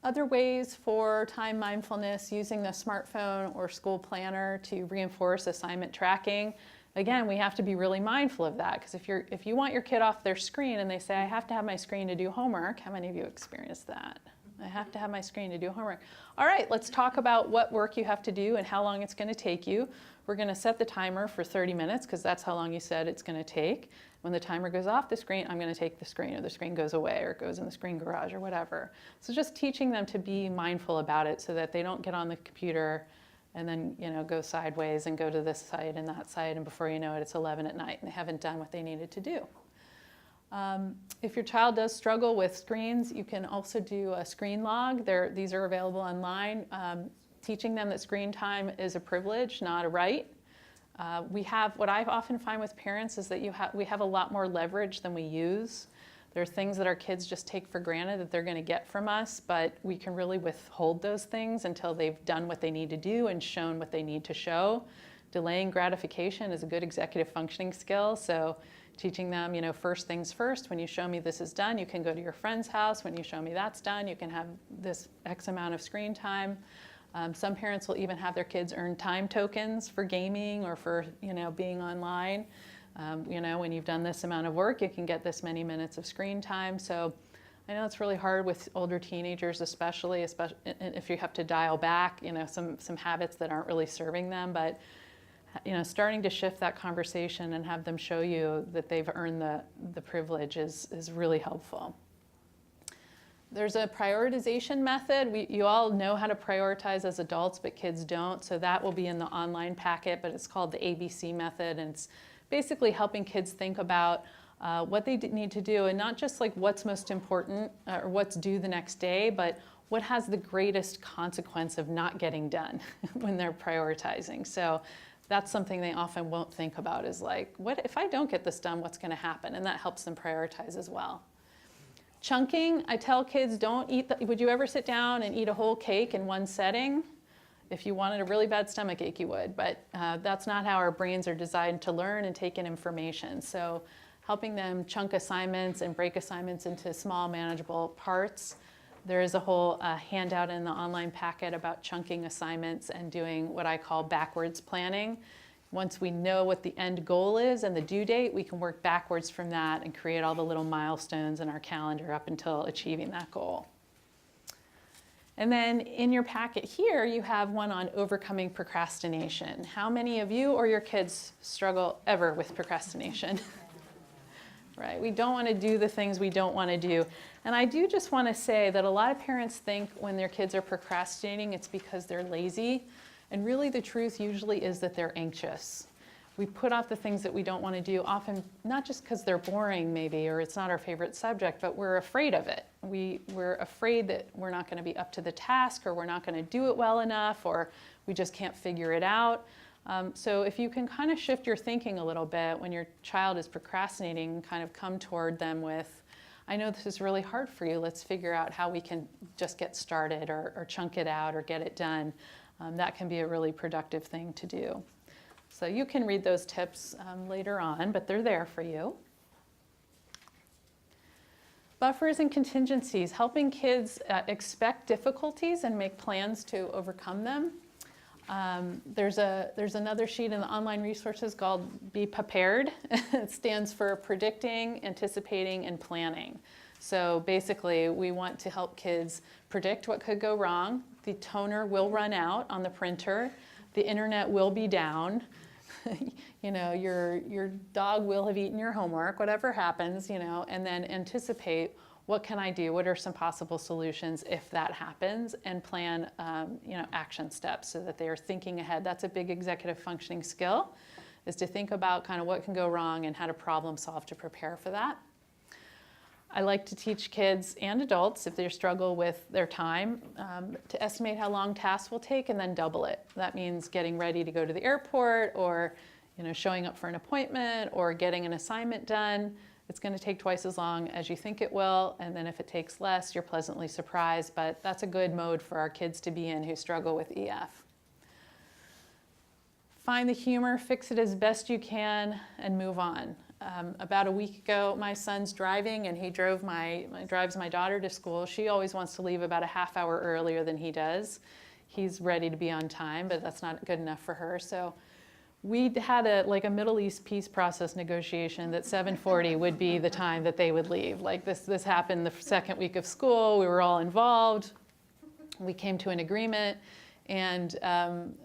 other ways for time mindfulness, using the smartphone or school planner to reinforce assignment tracking. Again, we have to be really mindful of that, because if you want your kid off their screen and they say, I have to have my screen to do homework, how many of you experienced that? I have to have my screen to do homework. All right, let's talk about what work you have to do and how long it's going to take you. We're going to set the timer for 30 minutes because that's how long you said it's going to take. When the timer goes off the screen, I'm going to take the screen, or the screen goes away, or it goes in the screen garage, or whatever. So just teaching them to be mindful about it so that they don't get on the computer and then go sideways and go to this site and that site, and before you know it, it's 11 at night and they haven't done what they needed to do. If your child does struggle with screens, you can also do a screen log. These are available online. Teaching them that screen time is a privilege, not a right. What I often find with parents is that we have a lot more leverage than we use. There are things that our kids just take for granted that they're going to get from us, but we can really withhold those things until they've done what they need to do and shown what they need to show. Delaying gratification is a good executive functioning skill, so teaching them, first things first. When you show me this is done, you can go to your friend's house. When you show me that's done, you can have this X amount of screen time. Some parents will even have their kids earn time tokens for gaming or for being online. When you've done this amount of work, you can get this many minutes of screen time. So I know it's really hard with older teenagers, especially if you have to dial back, some habits that aren't really serving them. But starting to shift that conversation and have them show you that they've earned the privilege is really helpful. There's a prioritization method. You all know how to prioritize as adults, but kids don't. So that will be in the online packet, but it's called the ABC method. And it's basically helping kids think about what they need to do, and not just like what's most important or what's due the next day, but what has the greatest consequence of not getting done when they're prioritizing. So that's something they often won't think about, is like, what if I don't get this done, what's going to happen? And that helps them prioritize as well. Chunking, I tell kids, would you ever sit down and eat a whole cake in one setting? If you wanted a really bad stomach ache, you would, but that's not how our brains are designed to learn and take in information. So helping them chunk assignments and break assignments into small, manageable parts. There is a whole handout in the online packet about chunking assignments and doing what I call backwards planning. Once we know what the end goal is and the due date, we can work backwards from that and create all the little milestones in our calendar up until achieving that goal. And then in your packet here, you have one on overcoming procrastination. How many of you or your kids struggle ever with procrastination? Right? We don't want to do the things we don't want to do. And I do just want to say that a lot of parents think when their kids are procrastinating, it's because they're lazy. And really the truth usually is that they're anxious. We put off the things that we don't want to do, often not just because they're boring maybe, or it's not our favorite subject, but we're afraid of it. We're afraid that we're not going to be up to the task, or we're not going to do it well enough, or we just can't figure it out. So if you can kind of shift your thinking a little bit when your child is procrastinating, kind of come toward them with, I know this is really hard for you. Let's figure out how we can just get started or chunk it out or get it done. That can be a really productive thing to do. So you can read those tips later on, but they're there for you. Buffers and contingencies, helping kids expect difficulties and make plans to overcome them. There's another sheet in the online resources called Be Prepared. It stands for predicting, anticipating, and planning. So basically, we want to help kids predict what could go wrong. The toner will run out on the printer. The internet will be down. You know, your dog will have eaten your homework, whatever happens, you know, and then anticipate what can I do? What are some possible solutions if that happens? And plan, you know, action steps so that they are thinking ahead. That's a big executive functioning skill, is to think about kind of what can go wrong and how to problem solve to prepare for that. I like to teach kids and adults, if they struggle with their time, to estimate how long tasks will take and then double it. That means getting ready to go to the airport, or, you know, showing up for an appointment, or getting an assignment done. It's going to take twice as long as you think it will, and then if it takes less, you're pleasantly surprised. But that's a good mode for our kids to be in who struggle with EF. Find the humor, fix it as best you can, and move on. About a week ago, my son's driving, and he drives my daughter to school. She always wants to leave about a half hour earlier than he does. He's ready to be on time, but that's not good enough for her. So we had a Middle East peace process negotiation that 7:40 would be the time that they would leave. Like this happened the second week of school. We were all involved. We came to an agreement. And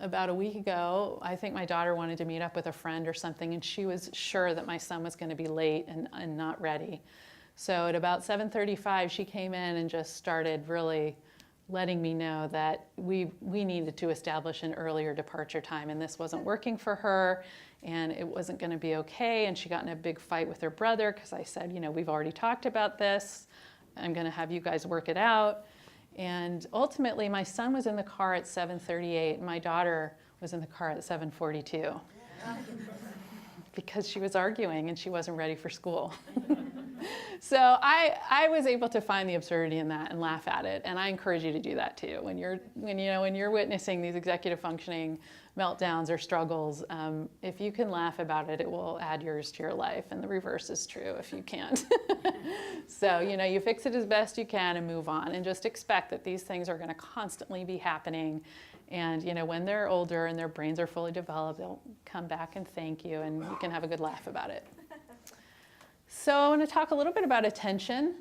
about a week ago, I think my daughter wanted to meet up with a friend or something, and she was sure that my son was going to be late and not ready. So at about 7:35, she came in and just started really letting me know that we needed to establish an earlier departure time, and this wasn't working for her, and it wasn't going to be okay. And she got in a big fight with her brother because I said, you know, we've already talked about this. I'm going to have you guys work it out. And ultimately, my son was in the car at 7:38, and my daughter was in the car at 7:42 because she was arguing and she wasn't ready for school. So I was able to find the absurdity in that and laugh at it, and I encourage you to do that too. When you're witnessing these executive functioning meltdowns or struggles, if you can laugh about it, it will add yours to your life, and the reverse is true if you can't. So, you know, you fix it as best you can and move on, and just expect that these things are going to constantly be happening. And, you know, when they're older and their brains are fully developed, they'll come back and thank you, and you can have a good laugh about it. So I want to talk a little bit about attention.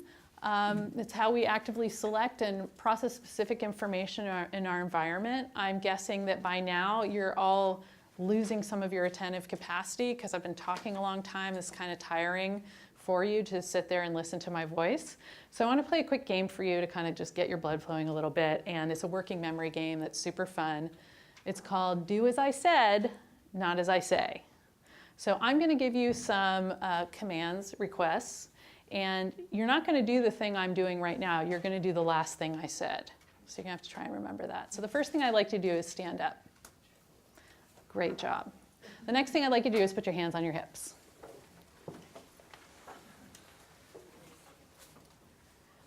It's how we actively select and process specific information in our environment. I'm guessing that by now you're all losing some of your attentive capacity because I've been talking a long time. It's kind of tiring for you to sit there and listen to my voice. So I want to play a quick game for you to kind of just get your blood flowing a little bit. And it's a working memory game that's super fun. It's called Do As I Said, Not As I Say. So I'm going to give you some commands, requests, and you're not going to do the thing I'm doing right now. You're going to do the last thing I said. So you're going to have to try and remember that. So the first thing I'd like to do is stand up. Great job. The next thing I'd like you to do is put your hands on your hips.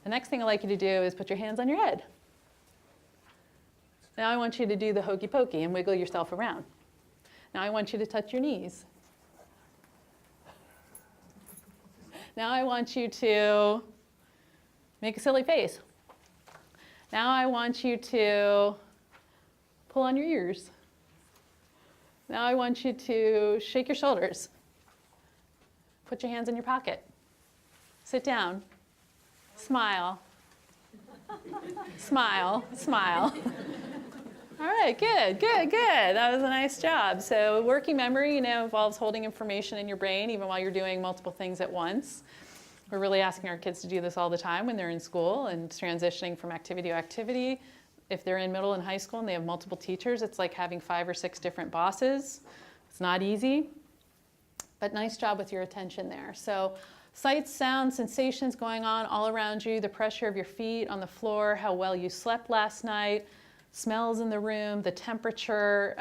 The next thing I'd like you to do is put your hands on your head. Now I want you to do the hokey pokey and wiggle yourself around. Now I want you to touch your knees. Now I want you to make a silly face. Now I want you to pull on your ears. Now I want you to shake your shoulders. Put your hands in your pocket. Sit down. Smile. Smile. Smile. All right, good. That was a nice job. So working memory, involves holding information in your brain even while you're doing multiple things at once. We're really asking our kids to do this all the time when they're in school and transitioning from activity to activity. If they're in middle and high school and they have multiple teachers, it's like having 5 or 6 different bosses. It's not easy, but nice job with your attention there. So sights, sounds, sensations going on all around you, the pressure of your feet on the floor, how well you slept last night, smells in the room, the temperature,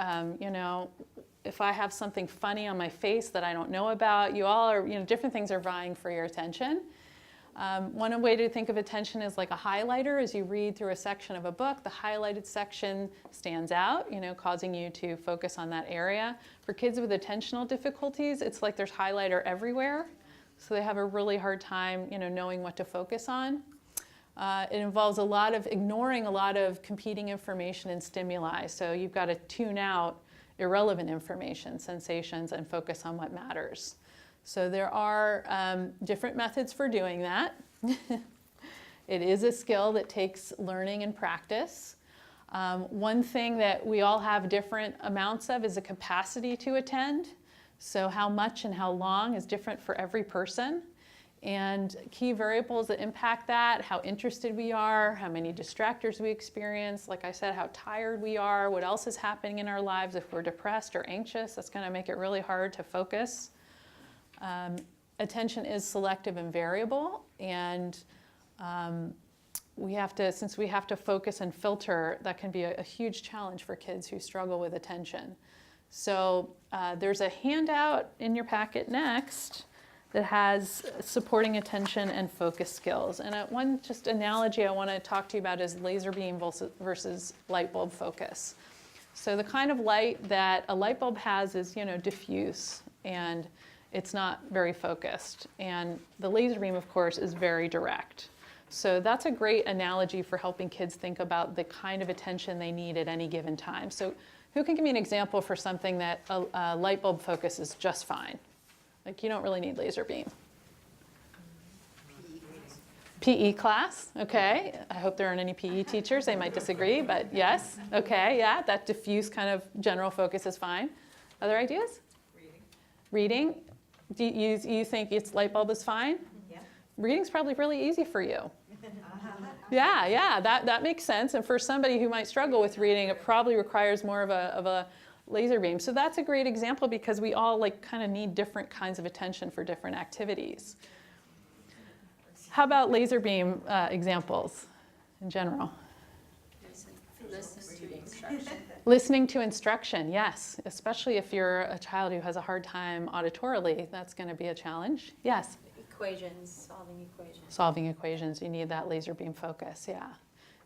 if I have something funny on my face that I don't know about, you all are, different things are vying for your attention. One way to think of attention is like a highlighter. As you read through a section of a book, the highlighted section stands out, causing you to focus on that area. For kids with attentional difficulties, it's like there's highlighter everywhere. So they have a really hard time, knowing what to focus on. It involves ignoring a lot of competing information and stimuli. So you've got to tune out irrelevant information, sensations, and focus on what matters. So there are different methods for doing that. It is a skill that takes learning and practice. One thing that we all have different amounts of is a capacity to attend. So how much and how long is different for every person. And key variables that impact that, how interested we are, how many distractors we experience, like I said, how tired we are, what else is happening in our lives. If we're depressed or anxious, that's going to make it really hard to focus. Attention is selective and variable, and since we have to focus and filter, that can be a huge challenge for kids who struggle with attention. So there's a handout in your packet next that has supporting attention and focus skills. And one just analogy I want to talk to you about is laser beam versus light bulb focus. So the kind of light that a light bulb has is, diffuse, and it's not very focused. And the laser beam, of course, is very direct. So that's a great analogy for helping kids think about the kind of attention they need at any given time. So who can give me an example for something that a light bulb focus is just fine? Like, you don't really need laser beam. PE class, okay. I hope there aren't any PE teachers. They might disagree, but yes. Okay, yeah, that diffuse kind of general focus is fine. Other ideas? Reading. Do you think light bulb is fine? Yeah. Reading's probably really easy for you. Yeah, that makes sense. And for somebody who might struggle with reading, it probably requires more of a laser beam. So that's a great example because we all kind of need different kinds of attention for different activities. How about laser beam examples in general? Listen to instruction. Listening to instruction, yes. Especially if you're a child who has a hard time auditorily, that's going to be a challenge. Yes? Solving equations, you need that laser beam focus, yeah.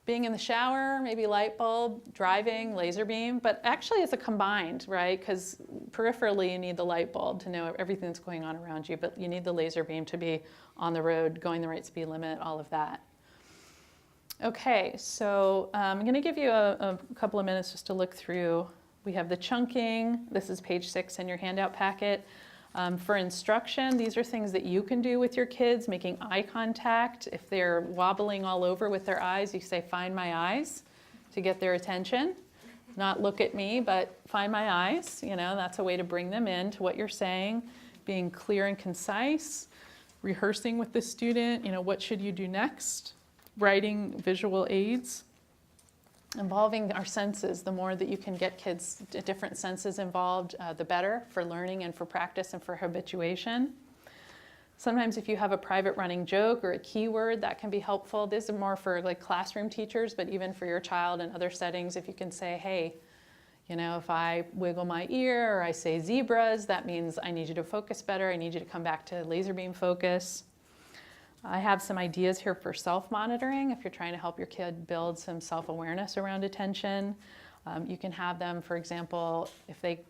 Being in the shower, maybe light bulb, driving, laser beam, but actually it's a combined, right? Because peripherally you need the light bulb to know everything that's going on around you, but you need the laser beam to be on the road, going the right speed limit, all of that. Okay, so I'm going to give you a couple of minutes just to look through. We have the chunking. This is page 6 in your handout packet. For instruction, these are things that you can do with your kids, making eye contact. If they're wobbling all over with their eyes, you say, "Find my eyes," to get their attention. Not "look at me," but "find my eyes." That's a way to bring them in to what you're saying. Being clear and concise. Rehearsing with the student, what should you do next? Writing visual aids. Involving our senses. The more that you can get kids different senses involved, the better for learning and for practice and for habituation. Sometimes if you have a private running joke or a keyword, that can be helpful. This is more for classroom teachers, but even for your child in other settings, if you can say, "Hey, if I wiggle my ear or I say zebras, that means I need you to focus better. I need you to come back to laser beam focus." I have some ideas here for self-monitoring if you're trying to help your kid build some self-awareness around attention. You can have them, for example, if they,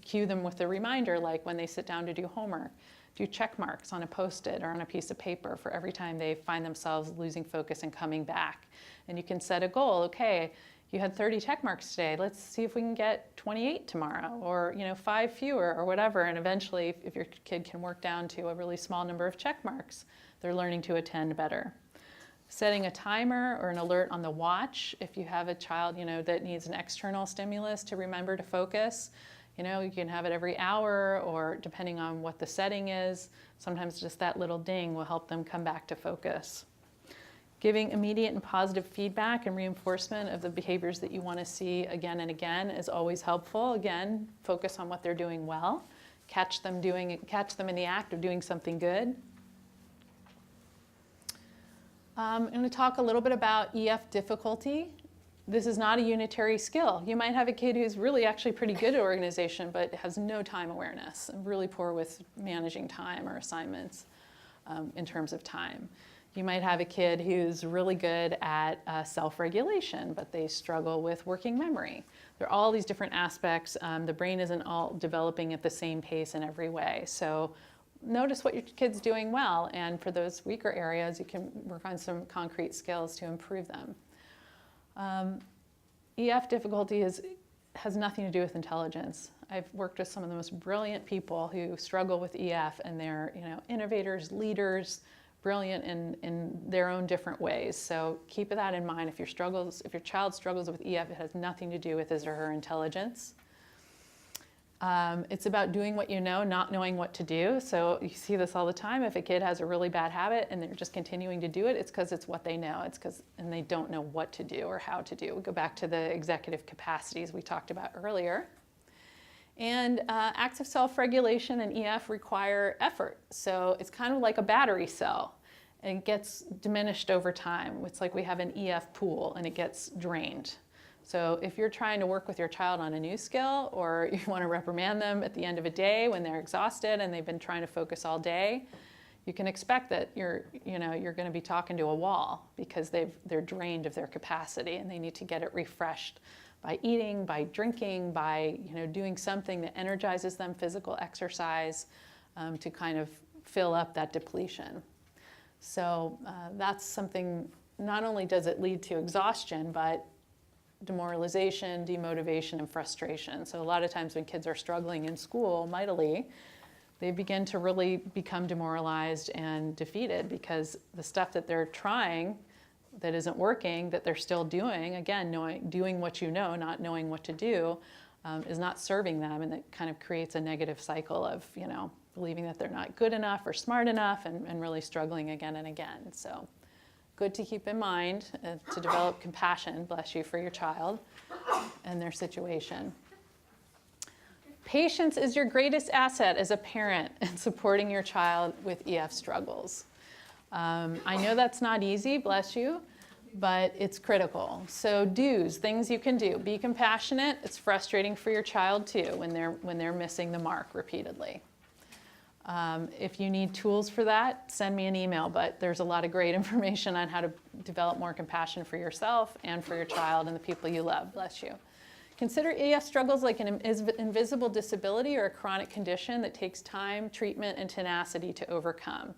cue them with a reminder, like when they sit down to do homework, do check marks on a Post-it or on a piece of paper for every time they find themselves losing focus and coming back. And you can set a goal. Okay, you had 30 check marks today. Let's see if we can get 28 tomorrow, or 5 fewer, or whatever. And eventually, if your kid can work down to a really small number of check marks, they're learning to attend better. Setting a timer or an alert on the watch if you have a child, that needs an external stimulus to remember to focus. You can have it every hour, or depending on what the setting is, sometimes just that little ding will help them come back to focus. Giving immediate and positive feedback and reinforcement of the behaviors that you want to see again and again is always helpful. Again, focus on what they're doing well. Catch them in the act of doing something good. I'm going to talk a little bit about EF difficulty. This is not a unitary skill. You might have a kid who's really actually pretty good at organization, but has no time awareness and really poor with managing time or assignments. in terms of time. You might have a kid who's really good at self-regulation, but they struggle with working memory. There are all these different aspects. The brain isn't all developing at the same pace in every way. So notice what your kid's doing well, and for those weaker areas, you can work on some concrete skills to improve them. EF difficulty has nothing to do with intelligence. I've worked with some of the most brilliant people who struggle with EF, and they're innovators, leaders, brilliant in their own different ways. So keep that in mind. If your child struggles with EF, it has nothing to do with his or her intelligence. It's about doing what you know, not knowing what to do. So you see this all the time. If a kid has a really bad habit and they're just continuing to do it, it's because it's what they know. And they don't know what to do or how to do. We go back to the executive capacities we talked about earlier. And acts of self-regulation and EF require effort. So it's kind of like a battery cell. And it gets diminished over time. It's like we have an EF pool and it gets drained. So if you're trying to work with your child on a new skill, or you want to reprimand them at the end of a day when they're exhausted and they've been trying to focus all day, you can expect that you're going to be talking to a wall because they're drained of their capacity and they need to get it refreshed by eating, by drinking, by doing something that energizes them, physical exercise, to kind of fill up that depletion. So that's something. Not only does it lead to exhaustion, but demoralization, demotivation, and frustration. So a lot of times when kids are struggling in school mightily, they begin to really become demoralized and defeated because the stuff that they're trying that isn't working, that they're still doing, again, doing what you know, not knowing what to do, is not serving them, and it kind of creates a negative cycle of, believing that they're not good enough or smart enough and really struggling again and again. So good to keep in mind to develop compassion, bless you, for your child and their situation. Patience is your greatest asset as a parent in supporting your child with EF struggles. I know that's not easy, bless you, but it's critical. So do's, things you can do. Be compassionate. It's frustrating for your child too when they're missing the mark repeatedly. If you need tools for that, send me an email, but there's a lot of great information on how to develop more compassion for yourself and for your child and the people you love, bless you. Consider EF struggles like an invisible disability or a chronic condition that takes time, treatment, and tenacity to overcome.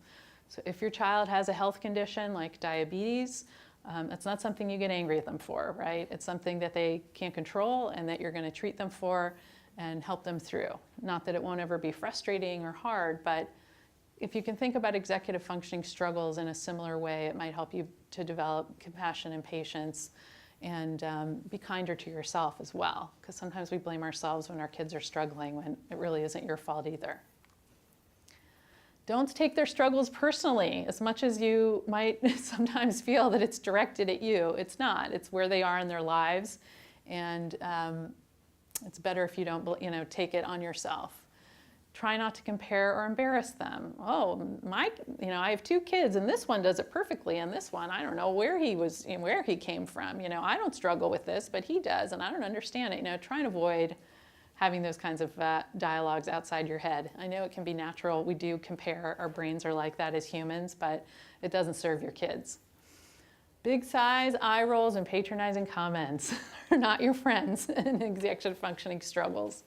So if your child has a health condition like diabetes, that's not something you get angry at them for, right? It's something that they can't control and that you're going to treat them for and help them through. Not that it won't ever be frustrating or hard, but if you can think about executive functioning struggles in a similar way, it might help you to develop compassion and patience and be kinder to yourself as well, because sometimes we blame ourselves when our kids are struggling when it really isn't your fault either. Don't take their struggles personally, as much as you might sometimes feel that it's directed at you. It's not. It's where they are in their lives, and it's better if you don't, take it on yourself. Try not to compare or embarrass them. Oh, I have 2 kids, and this one does it perfectly, and this one, I don't know where he came from. I don't struggle with this, but he does, and I don't understand it. Try and avoid having those kinds of dialogues outside your head. I know it can be natural. We do compare. Our brains are like that as humans, but it doesn't serve your kids. Big sighs, eye rolls, and patronizing comments are not your friends in executive functioning struggles.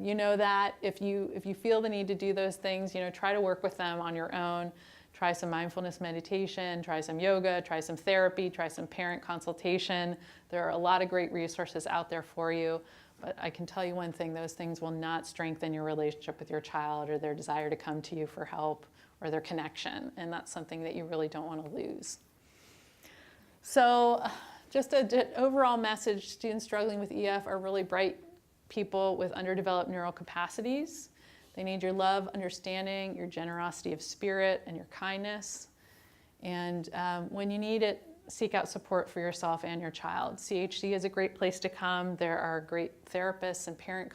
You know that if you feel the need to do those things, try to work with them on your own. Try some mindfulness meditation, try some yoga, try some therapy, try some parent consultation. There are a lot of great resources out there for you. But I can tell you one thing, those things will not strengthen your relationship with your child or their desire to come to you for help or their connection. And that's something that you really don't want to lose. So just an overall message, students struggling with EF are really bright people with underdeveloped neural capacities. They need your love, understanding, your generosity of spirit, and your kindness. And when you need it, seek out support for yourself and your child. CHC is a great place to come. There are great therapists and parent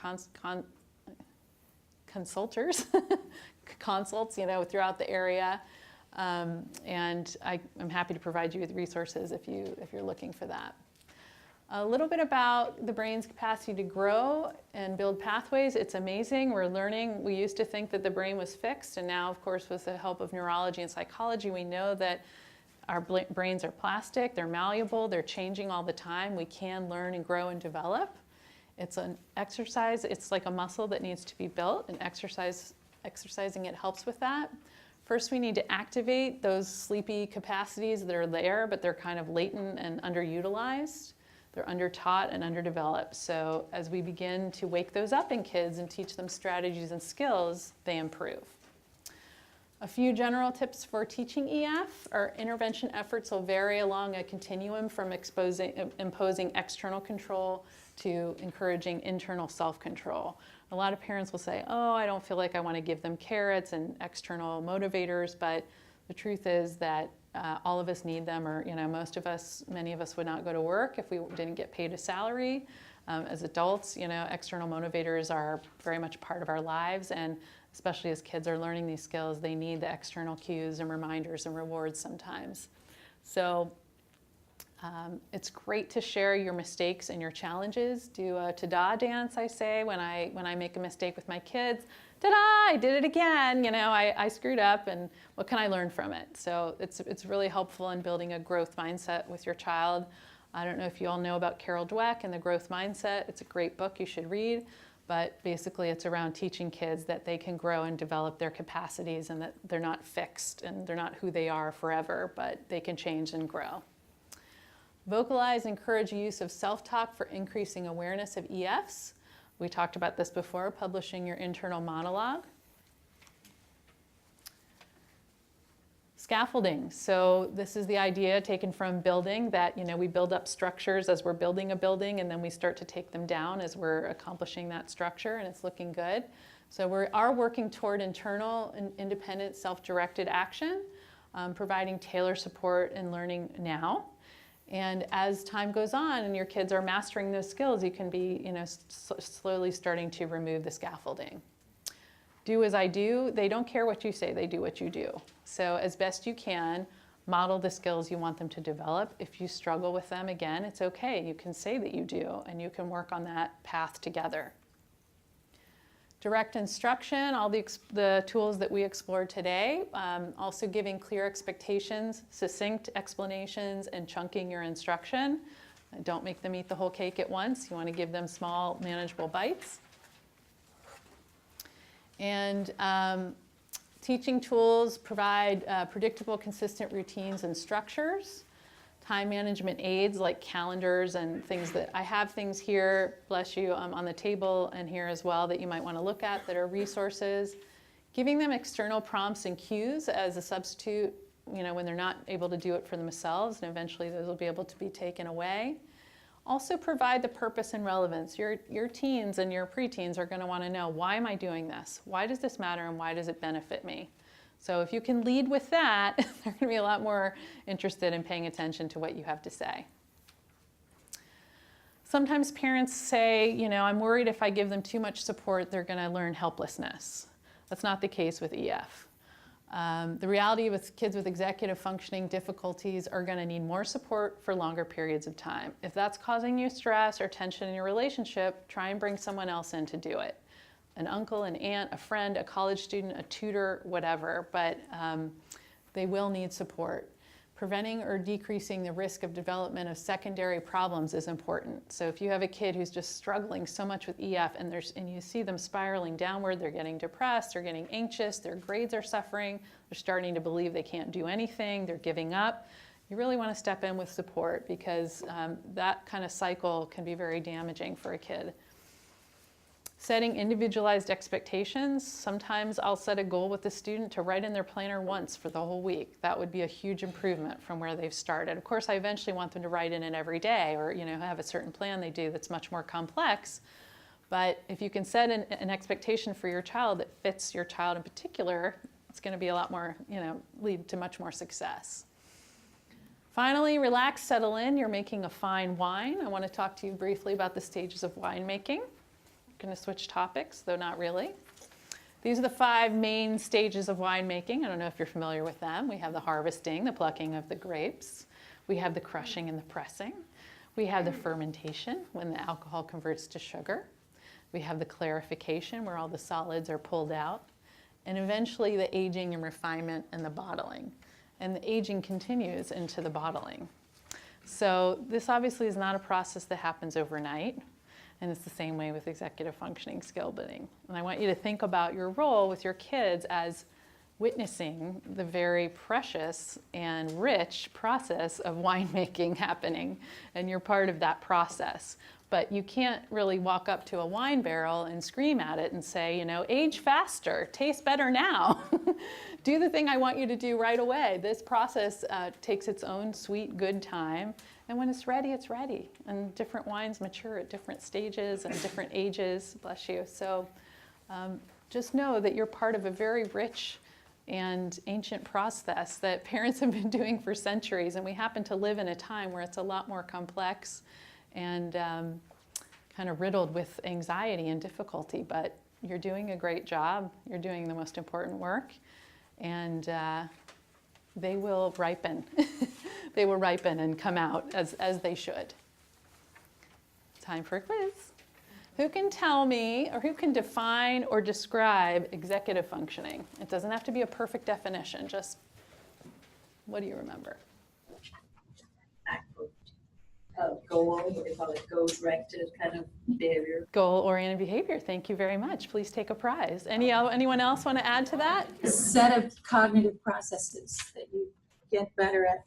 consultants throughout the area. And I'm happy to provide you with resources if you're looking for that. A little bit about the brain's capacity to grow and build pathways. It's amazing. We're learning. We used to think that the brain was fixed, and now, of course, with the help of neurology and psychology, we know that our brains are plastic, they're malleable, they're changing all the time. We can learn and grow and develop. It's an exercise. It's like a muscle that needs to be built, and exercising it helps with that. First, we need to activate those sleepy capacities that are there, but they're kind of latent and underutilized. They're under-taught and underdeveloped. So as we begin to wake those up in kids and teach them strategies and skills, they improve. A few general tips for teaching EF. Our intervention efforts will vary along a continuum from imposing external control to encouraging internal self-control. A lot of parents will say, oh, I don't feel like I want to give them carrots and external motivators, but the truth is that all of us need them, or many of us would not go to work if we didn't get paid a salary. As adults, external motivators are very much part of our lives, and especially as kids are learning these skills, they need the external cues and reminders and rewards sometimes. So it's great to share your mistakes and your challenges. Do a ta-da dance, I say, when I make a mistake with my kids. Ta-da, I did it again. I screwed up, and what can I learn from it? So it's really helpful in building a growth mindset with your child. I don't know if you all know about Carol Dweck and the growth mindset. It's a great book you should read. But basically, it's around teaching kids that they can grow and develop their capacities, and that they're not fixed and they're not who they are forever, but they can change and grow. Vocalize, encourage use of self-talk for increasing awareness of EFs. We talked about this before, publishing your internal monologue. Scaffolding. So this is the idea taken from building, that we build up structures as we're building a building, and then we start to take them down as we're accomplishing that structure, and it's looking good. So we are working toward internal and independent self-directed action, providing tailored support and learning now. And as time goes on and your kids are mastering those skills, you can be slowly starting to remove the scaffolding. Do as I do. They don't care what you say, they do what you do. So as best you can, model the skills you want them to develop. If you struggle with them, again, it's okay. You can say that you do, and you can work on that path together. Direct instruction, all the tools that we explored today. Also giving clear expectations, succinct explanations, and chunking your instruction. Don't make them eat the whole cake at once. You want to give them small, manageable bites. And teaching tools provide predictable, consistent routines and structures. Time management aids like calendars and things that I have things here, bless you, on the table and here as well that you might want to look at that are resources. Giving them external prompts and cues as a substitute, when they're not able to do it for themselves, and eventually those will be able to be taken away. Also provide the purpose and relevance. Your teens and your preteens are going to want to know, why am I doing this? Why does this matter, and why does it benefit me? So if you can lead with that, they're going to be a lot more interested in paying attention to what you have to say. Sometimes parents say, I'm worried if I give them too much support, they're going to learn helplessness. That's not the case with EF. The reality with kids with executive functioning difficulties are going to need more support for longer periods of time. If that's causing you stress or tension in your relationship, try and bring someone else in to do it. An uncle, an aunt, a friend, a college student, a tutor, whatever, but they will need support. Preventing or decreasing the risk of development of secondary problems is important. So if you have a kid who's just struggling so much with EF and you see them spiraling downward, they're getting depressed, they're getting anxious, their grades are suffering, they're starting to believe they can't do anything, they're giving up, you really want to step in with support, because that kind of cycle can be very damaging for a kid. Setting individualized expectations. Sometimes I'll set a goal with the student to write in their planner once for the whole week. That would be a huge improvement from where they've started. Of course, I eventually want them to write in it every day, or have a certain plan they do that's much more complex. But if you can set an expectation for your child that fits your child in particular, it's going to be a lot more, lead to much more success. Finally, relax, settle in. You're making a fine wine. I want to talk to you briefly about the stages of winemaking. Going to switch topics, though not really. These are the 5 main stages of winemaking. I don't know if you're familiar with them. We have the harvesting, the plucking of the grapes. We have the crushing and the pressing. We have the fermentation, when the alcohol converts to sugar. We have the clarification, where all the solids are pulled out. And eventually the aging and refinement and the bottling. And the aging continues into the bottling. So this obviously is not a process that happens overnight. And it's the same way with executive functioning skill building. And I want you to think about your role with your kids as witnessing the very precious and rich process of winemaking happening. And you're part of that process. But you can't really walk up to a wine barrel and scream at it and say, you know, age faster, taste better now. Do the thing I want you to do right away. This process takes its own sweet, good time. And when it's ready, it's ready. And different wines mature at different stages and different ages, bless you. So just know that you're part of a very rich and ancient process that parents have been doing for centuries. And we happen to live in a time where it's a lot more complex and kind of riddled with anxiety and difficulty. But you're doing a great job. You're doing the most important work. And they will ripen. They will ripen and come out as they should. Time for a quiz. Who can tell me, or who can define or describe executive functioning? It doesn't have to be a perfect definition, just what do you remember? Goal, what they call it, goal-directed kind of behavior. Goal-oriented behavior, thank you very much. Please take a prize. Anyone else want to add to that? A set of cognitive processes that you get better at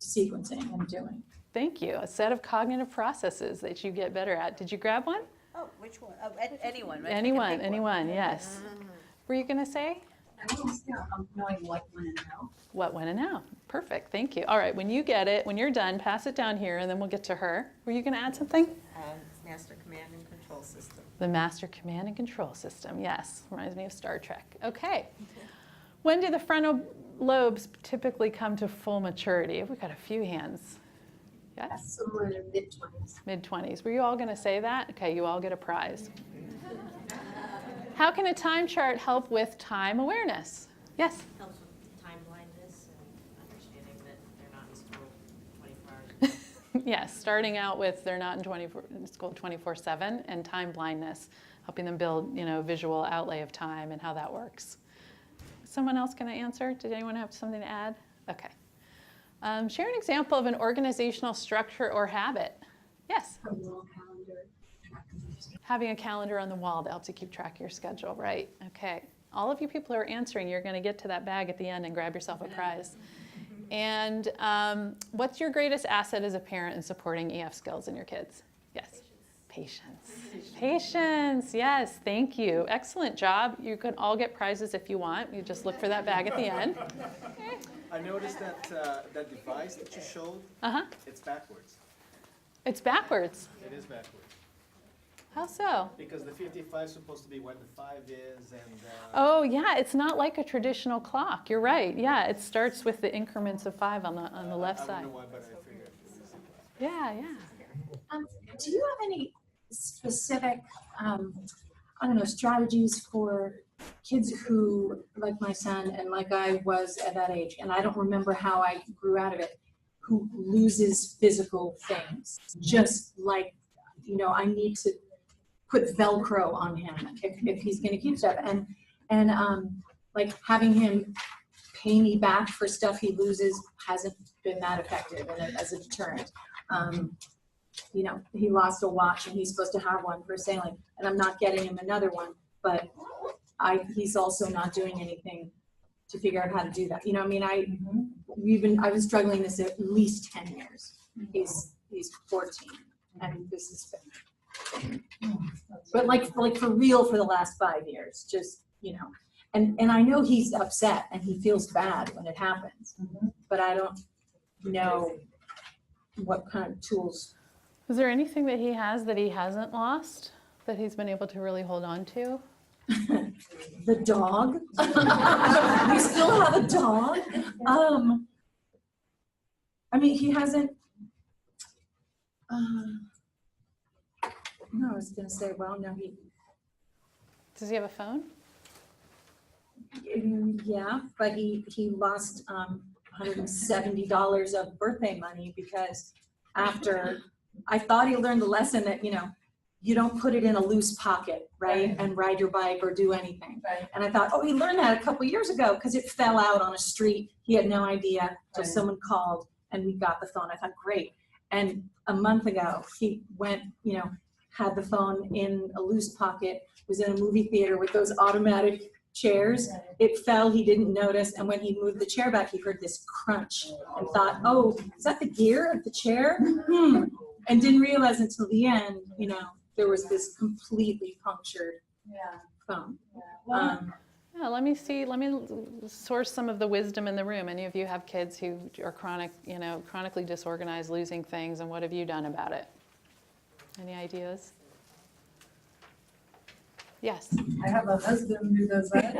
sequencing and doing. Thank you. A set of cognitive processes that you get better at. Did you grab one? Oh, which one? Oh, anyone, right? Anyone, yes. Were you going to say? Knowing what, when, and how. What, when, and how. Perfect, thank you. All right, when you get it, when you're done, pass it down here, and then we'll get to her. Were you going to add something? Master command and control system. The master command and control system, yes. Reminds me of Star Trek. Okay. When do the frontal lobes typically come to full maturity? We've got a few hands. Yes? Somewhere in mid-20s. Mid-20s. Were you all going to say that? Okay, you all get a prize. How can a time chart help with time awareness? Yes? Helps with time blindness and understanding that they're not in school 24 hours. Yes, starting out with they're not in school 24/7 and time blindness, helping them build, visual outlay of time and how that works. Someone else going to answer? Did anyone have something to add? Okay. Share an example of an organizational structure or habit. Yes? A wall calendar. Having a calendar on the wall that helps you keep track of your schedule, right? Okay. All of you people who are answering, you're going to get to that bag at the end and grab yourself a prize. And what's your greatest asset as a parent in supporting EF skills in your kids? Yes? Patience. Patience, yes, thank you. Excellent job. You could all get prizes if you want. You just look for that bag at the end. I noticed that that device that you showed, it's backwards. It's backwards. It is backwards. How so? Because the 55 is supposed to be where the 5 is, and Oh, yeah, it's not like a traditional clock. You're right. Yeah, it starts with the increments of 5 on the left I side. don't know why, but I figured. Yeah. Do you have any specific, strategies for kids who, like my son and like I was at that age, and I don't remember how I grew out of it, who loses physical things, just like, I need to put Velcro on him if he's going to keep stuff, and like having him pay me back for stuff he loses hasn't been that effective as a deterrent. He lost a watch and he's supposed to have one for sailing, and I'm not getting him another one, but he's also not doing anything to figure out how to do that. I've been struggling this at least 10 years. He's 14, and this has been, but like for real for the last 5 years, just, and I know he's upset and he feels bad when it happens, but I don't know what kind of tools. Is there anything that he has that he hasn't lost, that he's been able to really hold on to? The dog. We still have a dog. He hasn't. No, I was gonna say, no, he. Does he have a phone? Yeah, but he lost $170 of birthday money because after I thought he learned the lesson that, you don't put it in a loose pocket, right? And ride your bike or do anything. Right. And I thought, oh, he learned that a couple years ago because it fell out on a street. He had no idea till Right. someone called and we got the phone. I thought, great. And a month ago, he went, had the phone in a loose pocket, was in a movie theater with those automatic chairs. It fell, he didn't notice, and when he moved the chair back, he heard this crunch and thought, oh, is that the gear of the chair? And didn't realize until the end, there was this completely punctured phone. Yeah, let me source some of the wisdom in the room. Any of you have kids who are chronically disorganized, losing things, and what have you done about it? Any ideas? Yes. I have a husband who does that.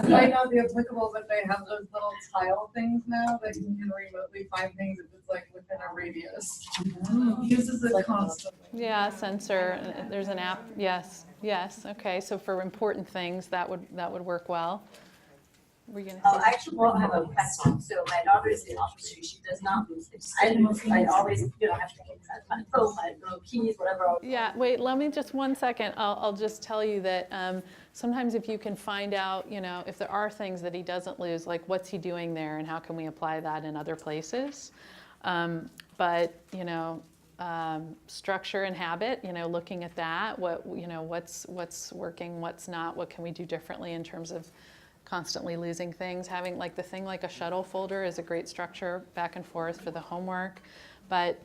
It might not be applicable, but they have those little tile things now that you can remotely find things if it's like within a radius. He uses it constantly. Yeah, sensor. There's an app. Yes. Okay. So for important things, that would work well. Were you gonna say? Actually, I have a question. So my daughter is the opposite. She does not lose things. I always, have to keep my phone, my little keys, whatever. Yeah, wait, let me just 1 second. I'll just tell you that sometimes if you can find out, if there are things that he doesn't lose, like what's he doing there and how can we apply that in other places. But, structure and habit, looking at that, what's working, what's not, what can we do differently in terms of constantly losing things. Having like a shuttle folder is a great structure back and forth for the homework. But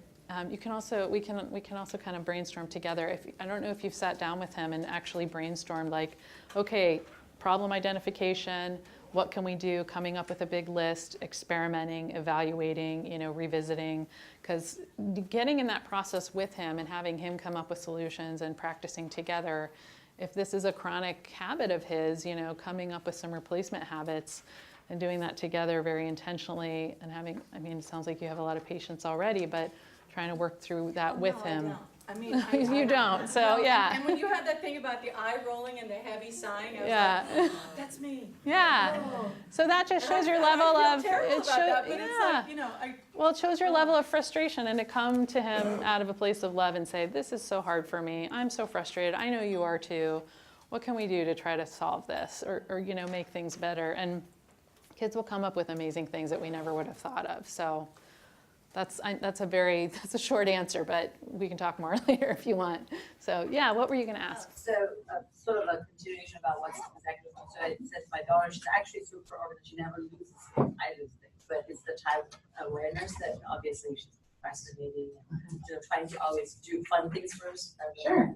we can also kind of brainstorm together. I don't know if you've sat down with him and actually brainstormed like, okay, problem identification, what can we do, coming up with a big list, experimenting, evaluating, revisiting, because getting in that process with him and having him come up with solutions and practicing together. If this is a chronic habit of his, coming up with some replacement habits and doing that together very intentionally and it sounds like you have a lot of patience already, but trying to work through that with him. You don't, so yeah. And when you had that thing about the eye rolling and the heavy sighing, I was Yeah. that's me. Yeah. So that just shows your level of, it shows your level of frustration, and to come to him out of a place of love and say, this is so hard for me. I'm so frustrated. I know you are too. What can we do to try to solve this or make things better? And kids will come up with amazing things that we never would have thought of. So that's a short answer, but we can talk more later if you want. So yeah, what were you going to ask? Sort of a continuation about what's exactly. So I said my daughter, she's actually super organized. She never loses things. I lose things, but it's the type of awareness that obviously she's procrastinating and trying to always do fun things first. Sure.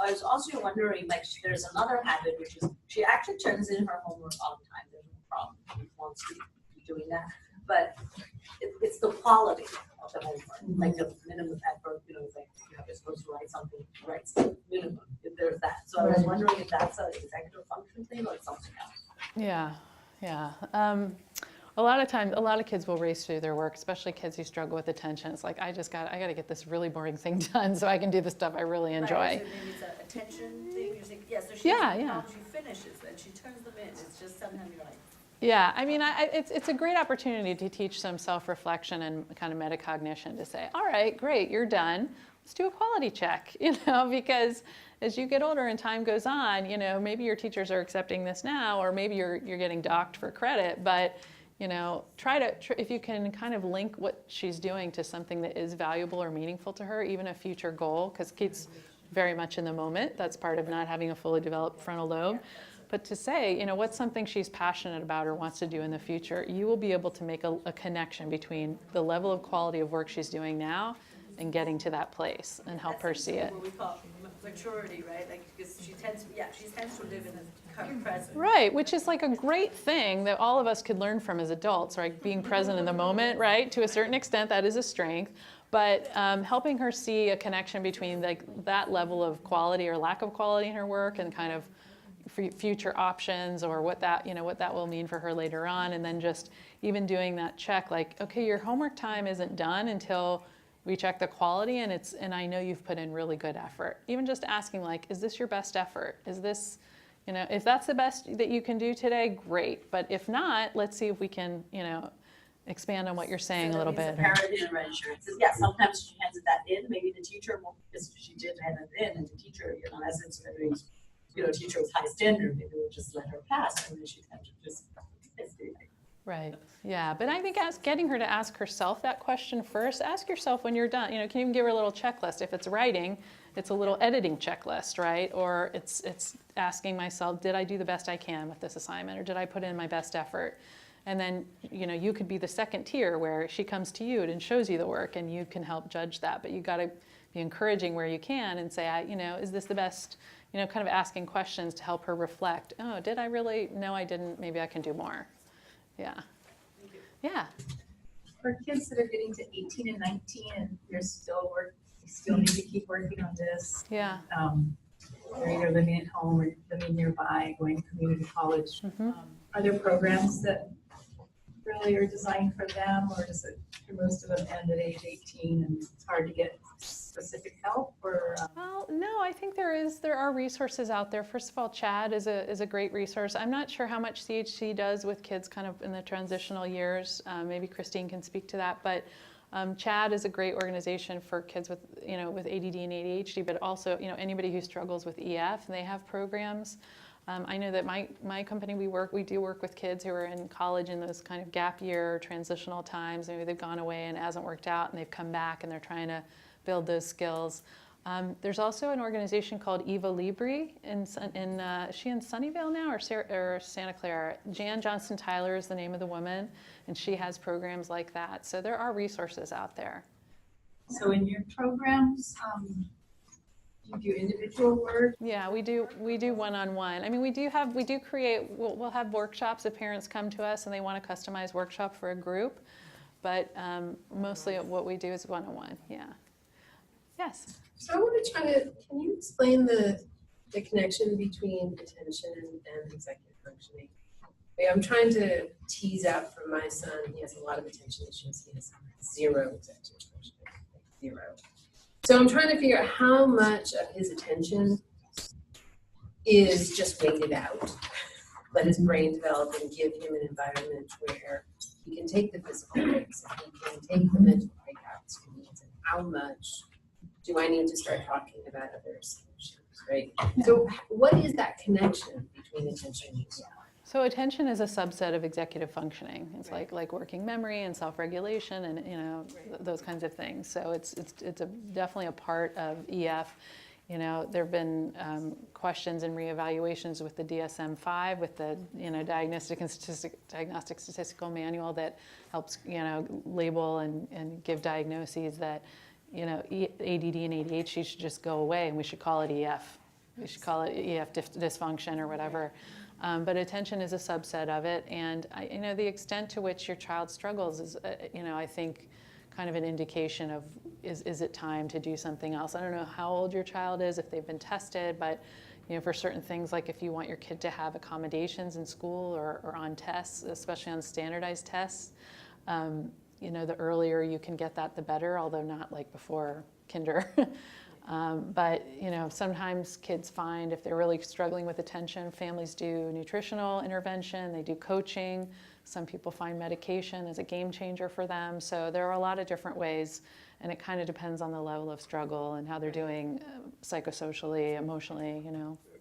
I was also wondering, there's another habit, which is she actually turns in her homework all the time. There's no problem. She wants to be doing that. But it's the quality of the homework, like the minimum effort, you're supposed to write something, write the minimum, if there's that. So I was wondering if that's an executive function thing or something else. Yeah. A lot of times, a lot of kids will race through their work, especially kids who struggle with attention. It's like, I got to get this really boring thing done so I can do the stuff I really enjoy. Right, so maybe it's an attention thing, you're saying, so she finishes and she turns them in. It's just sometimes you're like, yeah, it's a great opportunity to teach some self-reflection and kind of metacognition to say, all right, great, you're done. Let's do a quality check, because as you get older and time goes on, maybe your teachers are accepting this now, or maybe you're getting docked for credit, but try if you can kind of link what she's doing to something that is valuable or meaningful to her, even a future goal, because Kate's very much in the moment. That's part of not having a fully developed frontal lobe. But to say, what's something she's passionate about or wants to do in the future, you will be able to make a connection between the level of quality of work she's doing now and getting to that place and help her see it. What we call maturity, right? Because she tends to live in the current present. Right, which is like a great thing that all of us could learn from as adults, right? Being present in the moment, right? To a certain extent, that is a strength. But helping her see a connection between that level of quality or lack of quality in her work and kind of future options or what that will mean for her later on, and then just even doing that check, okay, your homework time isn't done until we check the quality, and I know you've put in really good effort. Even just asking, is this your best effort? Is this, if that's the best that you can do today, great. But if not, let's see if we can, expand on what you're saying So a little that bit. means the parent intervention. It says, yeah, sometimes she hands that in, maybe the teacher won't, because she did hand it in, and the teacher, in essence, maybe, teacher with high standard, maybe we'll just let her pass, and then she kind of just. Right. Yeah. But I think getting her to ask herself that question first. Ask yourself when you're done. Can even give her a little checklist. If it's writing, it's a little editing checklist, right? Or it's asking myself, did I do the best I can with this assignment, or did I put in my best effort? And then you could be the second tier where she comes to you and shows you the work, and you can help judge that. But you got to be encouraging where you can and say, is this the best? Kind of asking questions to help her reflect. Oh, did I really? No, I didn't. Maybe I can do more. Yeah. Yeah. For kids that are getting to 18 and 19 and they're still they still need to keep working on this. Yeah. They're either living at home or living nearby, going to community college. Mm-hmm. Are there programs that really are designed for them, or does it, do most of them end at age 18 and it's hard to get specific help? Or Well, no, I think there are resources out there. First of all, CHAD is a great resource. I'm not sure how much CHC does with kids kind of in the transitional years. Maybe Christine can speak to that, but CHAD is a great organization for kids with with ADD and ADHD, but also anybody who struggles with EF, and they have programs. I know that my company, we do work with kids who are in college in those kind of gap year transitional times. Maybe they've gone away and it hasn't worked out, and they've come back and they're trying to build those skills. There's also an organization called Eva Libri is she in Sunnyvale now or Santa Clara? Jan Johnston Tyler is the name of the woman, and she has programs like that. So there are resources out there. so in your programs, do you do individual work? Yeah, we do one-on-one. I mean, we'll have workshops if parents come to us and they want a customized workshop for a group, but mostly what we do is one-on-one. Yeah. Yes. So I want to can you explain the connection between attention and executive functioning? I'm trying to tease out from my son, he has a lot of attention issues, he has 0 executive functioning, 0. So I'm trying to figure out how much of his attention is just waited out, let his brain develop and give him an environment where he can take the physical breaks, and he can take the mental breakouts he needs, and how much do I need to start talking about other solutions, right? So what is that connection between attention and executive? So attention is a subset of executive functioning. It's like working memory and self-regulation and those kinds of things. So it's definitely a part of EF. There have been questions and reevaluations with the DSM-5, with the Diagnostic Statistical Manual that helps label and give diagnoses that ADD and ADHD should just go away, and we should call it EF. We should call it EF dysfunction or whatever. But attention is a subset of it, and the extent to which your child struggles is, I think, kind of an indication of is it time to do something else. I don't know how old your child is, if they've been tested, but for certain things, like if you want your kid to have accommodations in school or on tests, especially on standardized tests, the earlier you can get that, the better, although not like before kinder. But sometimes kids find if they're really struggling with attention, families do nutritional intervention, they do coaching. Some people find medication as a game changer for them. So there are a lot of different ways, and it kind of depends on the level of struggle and how they're doing psychosocially, emotionally,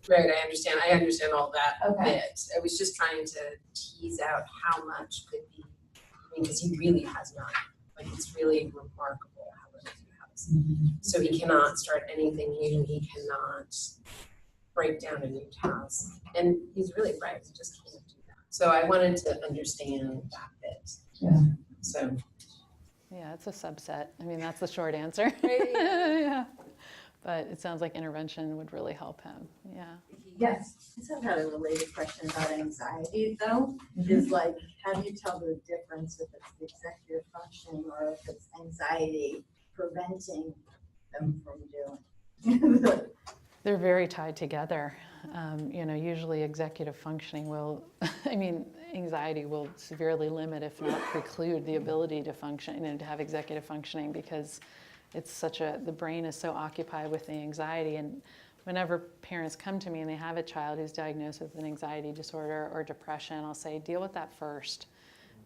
Right, I understand all that bit. I was just trying to tease out how much could be, because he really has none. Like, it's really remarkable how little he has. Mm-hmm. So he cannot start anything new, he cannot break down a new task. And he's really bright, he just can't do that. So I wanted to understand that bit. Yeah. So. Yeah, it's a subset. I mean, that's the short answer. Right. Yeah. But it sounds like intervention would really help him. Yeah. Yes. I just had a related question about anxiety, though. Is like, how do you tell the difference if it's executive functioning or if it's anxiety preventing them from doing? They're very tied together. Usually executive functioning anxiety will severely limit, if not preclude, the ability to function and to have executive functioning, because it's the brain is so occupied with the anxiety. And whenever parents come to me and they have a child who's diagnosed with an anxiety disorder or depression, I'll say, deal with that first.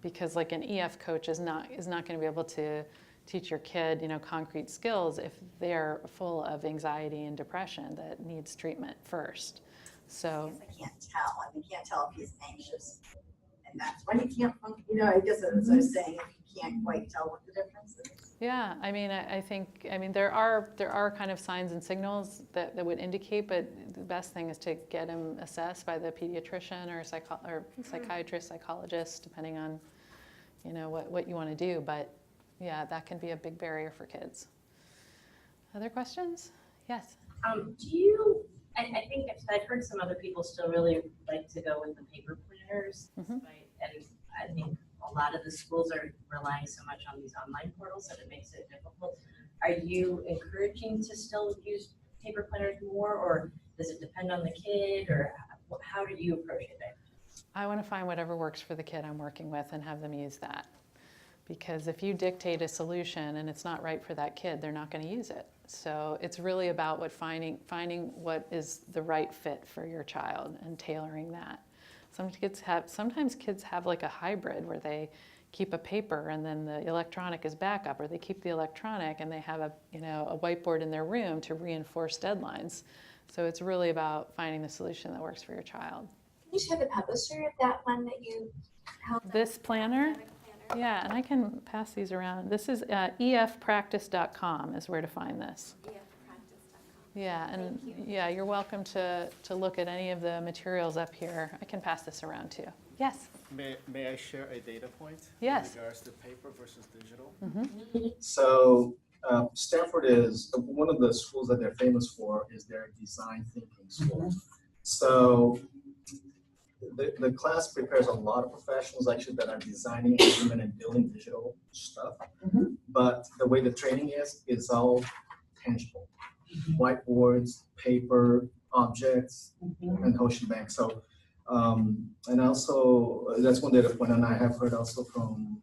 because like an EF coach is not going to be able to teach your kid, concrete skills if they're full of anxiety and depression that needs treatment first. So I can't tell. You can't tell if he's anxious, and that's when you can't function. I guess that's what I was saying. If you can't quite tell what the difference is. yeah, I think there are kind of signs and signals that would indicate, but the best thing is to get him assessed by the pediatrician or psychiatrist, psychologist, depending on what you want to do. But yeah, that can be a big barrier for kids. Other questions? Yes. I think I've heard some other people still really like to go with the paper planners, and I think a lot of the schools are relying so much on these online portals that it makes it difficult. Are you encouraging to still use paper planners more, or does it depend on the kid, or how do you approach it? I want to find whatever works for the kid I'm working with and have them use that. Because if you dictate a solution and it's not right for that kid, they're not going to use it. So it's really about finding what is the right fit for your child and tailoring that. Sometimes kids have like a hybrid where they keep a paper and then the electronic is backup, or they keep the electronic and they have a whiteboard in their room to reinforce deadlines. So it's really about finding the solution that works for your child. Can you share the publisher of that one that you helped? This planner? Yeah, and I can pass these around. This is efpractice.com is where to find this. efpractice.com. Yeah, and yeah, you're welcome to look at any of the materials up here. I can pass this around too. Yes? May I share a data point? Yes. In regards to paper versus digital? Mm-hmm. So Stanford is, one of the schools that they're famous for is their design thinking school. So the class prepares a lot of professionals actually that are designing, implementing, and building digital stuff. But the way the training is all tangible. Whiteboards, paper, objects, and whole shebang. So, and also, that's one data point, and I have heard also from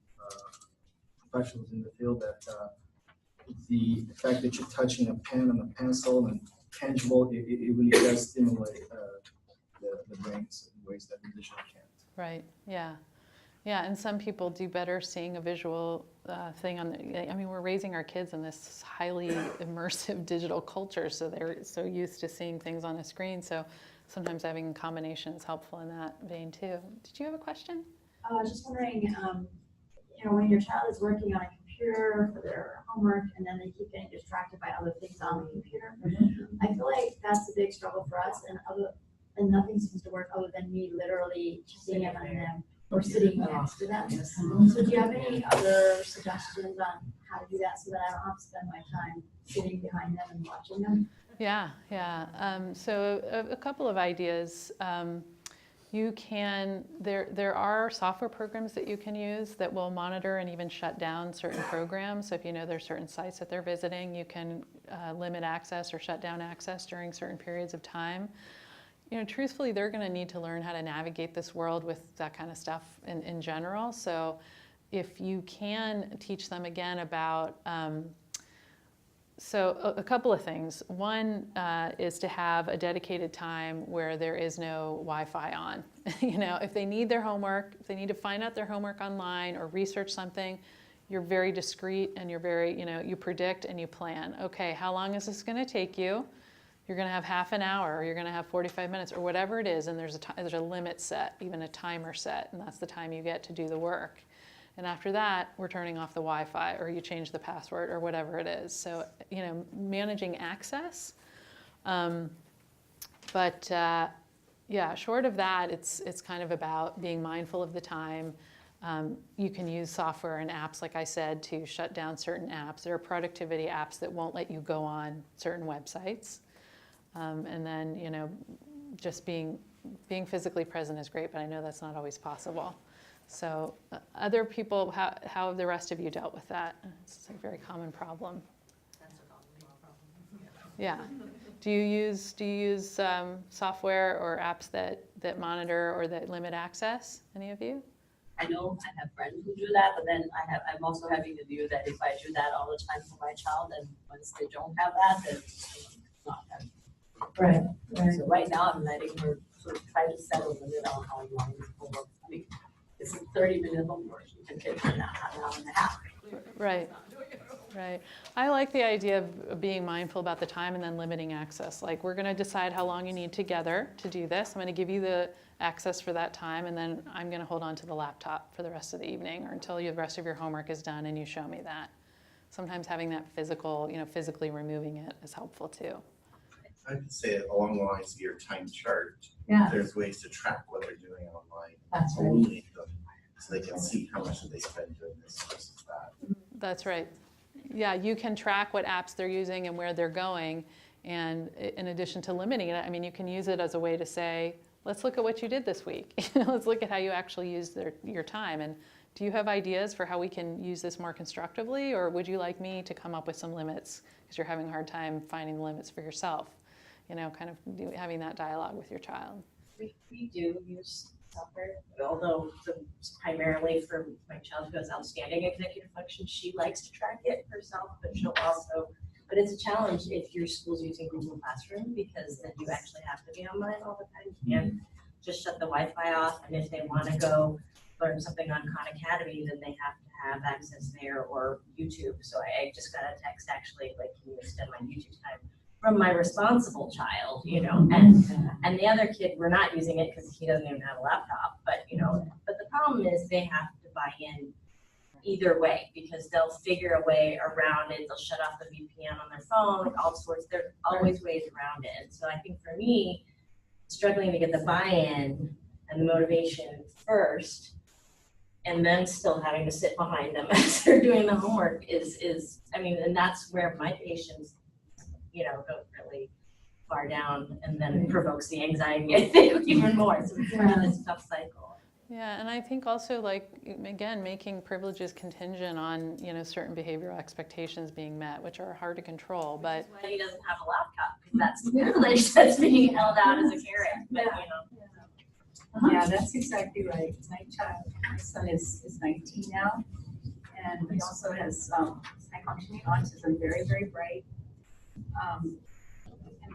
professionals in the field that the fact that you're touching a pen and a pencil and tangible, it really does stimulate the brains in ways that the digital can't. Right, yeah. Yeah, and some people do better seeing a visual thing on we're raising our kids in this highly immersive digital culture, so they're so used to seeing things on a screen. So sometimes having a combination is helpful in that vein too. Did you have a question? I was just wondering, when your child is working on a computer for their homework and then they keep getting distracted by other things on the computer, I feel like that's a big struggle for us, and nothing seems to work other than me literally checking in on them or sitting next to them. So do you have any other suggestions on how to do that so that I don't have to spend my time sitting behind them and watching them? Yeah. So a couple of ideas. You can, there are software programs that you can use that will monitor and even shut down certain programs. So if you know there's certain sites that they're visiting, you can limit access or shut down access during certain periods of time. Truthfully, they're going to need to learn how to navigate this world with that kind of stuff in general. So if you can teach them again about, so a couple of things. One is to have a dedicated time where there is no Wi-Fi on. If they need their homework, if they need to find out their homework online or research something, you're very discreet and you're very, you predict and you plan. Okay, how long is this going to take you? You're going to have half an hour, or you're going to have 45 minutes, or whatever it is, and there's a limit set, even a timer set, and that's the time you get to do the work. And after that, we're turning off the Wi-Fi, or you change the password, or whatever it is. So, managing access. But short of that, it's kind of about being mindful of the time. You can use software and apps, like I said, to shut down certain apps. There are productivity apps that won't let you go on certain websites. And then, just being physically present is great, but I know that's not always possible. So other people, how have the rest of you dealt with that? It's a very common problem. That's a common problem. Yeah. Do you use software or apps that monitor or that limit access? Any of you? I know I have friends who do that, but then I'm also having the view that if I do that all the time for my child, then once they don't have that, then it's not that. Right. So right now I'm letting her sort of try to settle the limit on how long homework. it's a 30-minute homework, you can take an hour and a half. Right. Right. I like the idea of being mindful about the time and then limiting access. Like, we're going to decide how long you need together to do this. I'm going to give you the access for that time, and then I'm going to hold on to the laptop for the rest of the evening or until the rest of your homework is done and you show me that. Sometimes having that physical, physically removing it is helpful too. I would say along the lines of your time chart, Yeah. there's ways to track what they're doing online. That's right. Only them, so they can see how much they spend doing this versus that. That's right. Yeah, you can track what apps they're using and where they're going. And in addition to limiting it, I mean, you can use it as a way to say, let's look at what you did this week. Let's look at how you actually used your time. And do you have ideas for how we can use this more constructively? Or would you like me to come up with some limits because you're having a hard time finding the limits for yourself? Kind of having that dialogue with your child. We do use software, although primarily for my child who has outstanding executive function, she likes to track it herself, but but it's a challenge if your school's using Google Classroom, because then you actually have to be online all the time. You can't just shut the Wi-Fi off, and if they want to go learn something on Khan Academy, then they have to have access there, or YouTube. So I just got a text actually, like, can you extend my YouTube time? From my responsible child, and the other kid, we're not using it because he doesn't even have a laptop, but the problem is they have to buy in either way, because they'll figure a way around it. They'll shut off the VPN on their phone, all sorts, there are always ways around it. And so I think for me, struggling to get the buy-in and the motivation first, and then still having to sit behind them as they're doing the homework is, and that's where my patience go really far down, and then it provokes the anxiety, I think, even more. So it's this tough cycle. Yeah, and I think also, like, again, making privileges contingent on, certain behavioral expectations being met, which are hard to control. But that's why he doesn't have a laptop, because that's the privilege that's being held out as a carrot. But Yeah, that's exactly right. My son is 19 now, and he also has high functioning autism, very, very bright.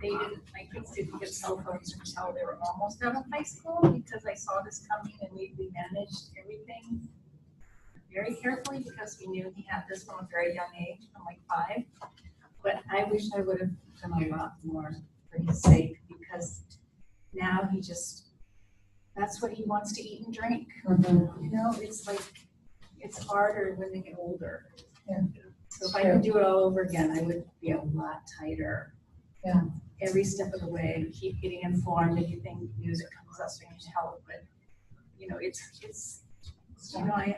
And my kids didn't get cell phones until they were almost out of high school, because I saw this coming, and we managed everything very carefully because we knew he had this from a very young age, from like 5. But I wish I would have done a lot more for his sake, because now that's what he wants to eat and drink. It's like, it's harder when they get older. Yeah. So if I could do it all over again, I would be a lot tighter. Yeah. Every step of the way, keep getting informed. Anything new that comes up, we need help. But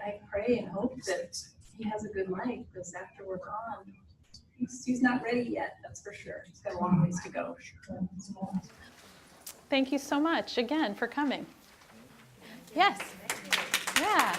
I pray and hope that he has a good life, because after we're gone, he's not ready yet. That's for sure. He's got a long ways to go. thank you so much again for coming. Yes. Yeah.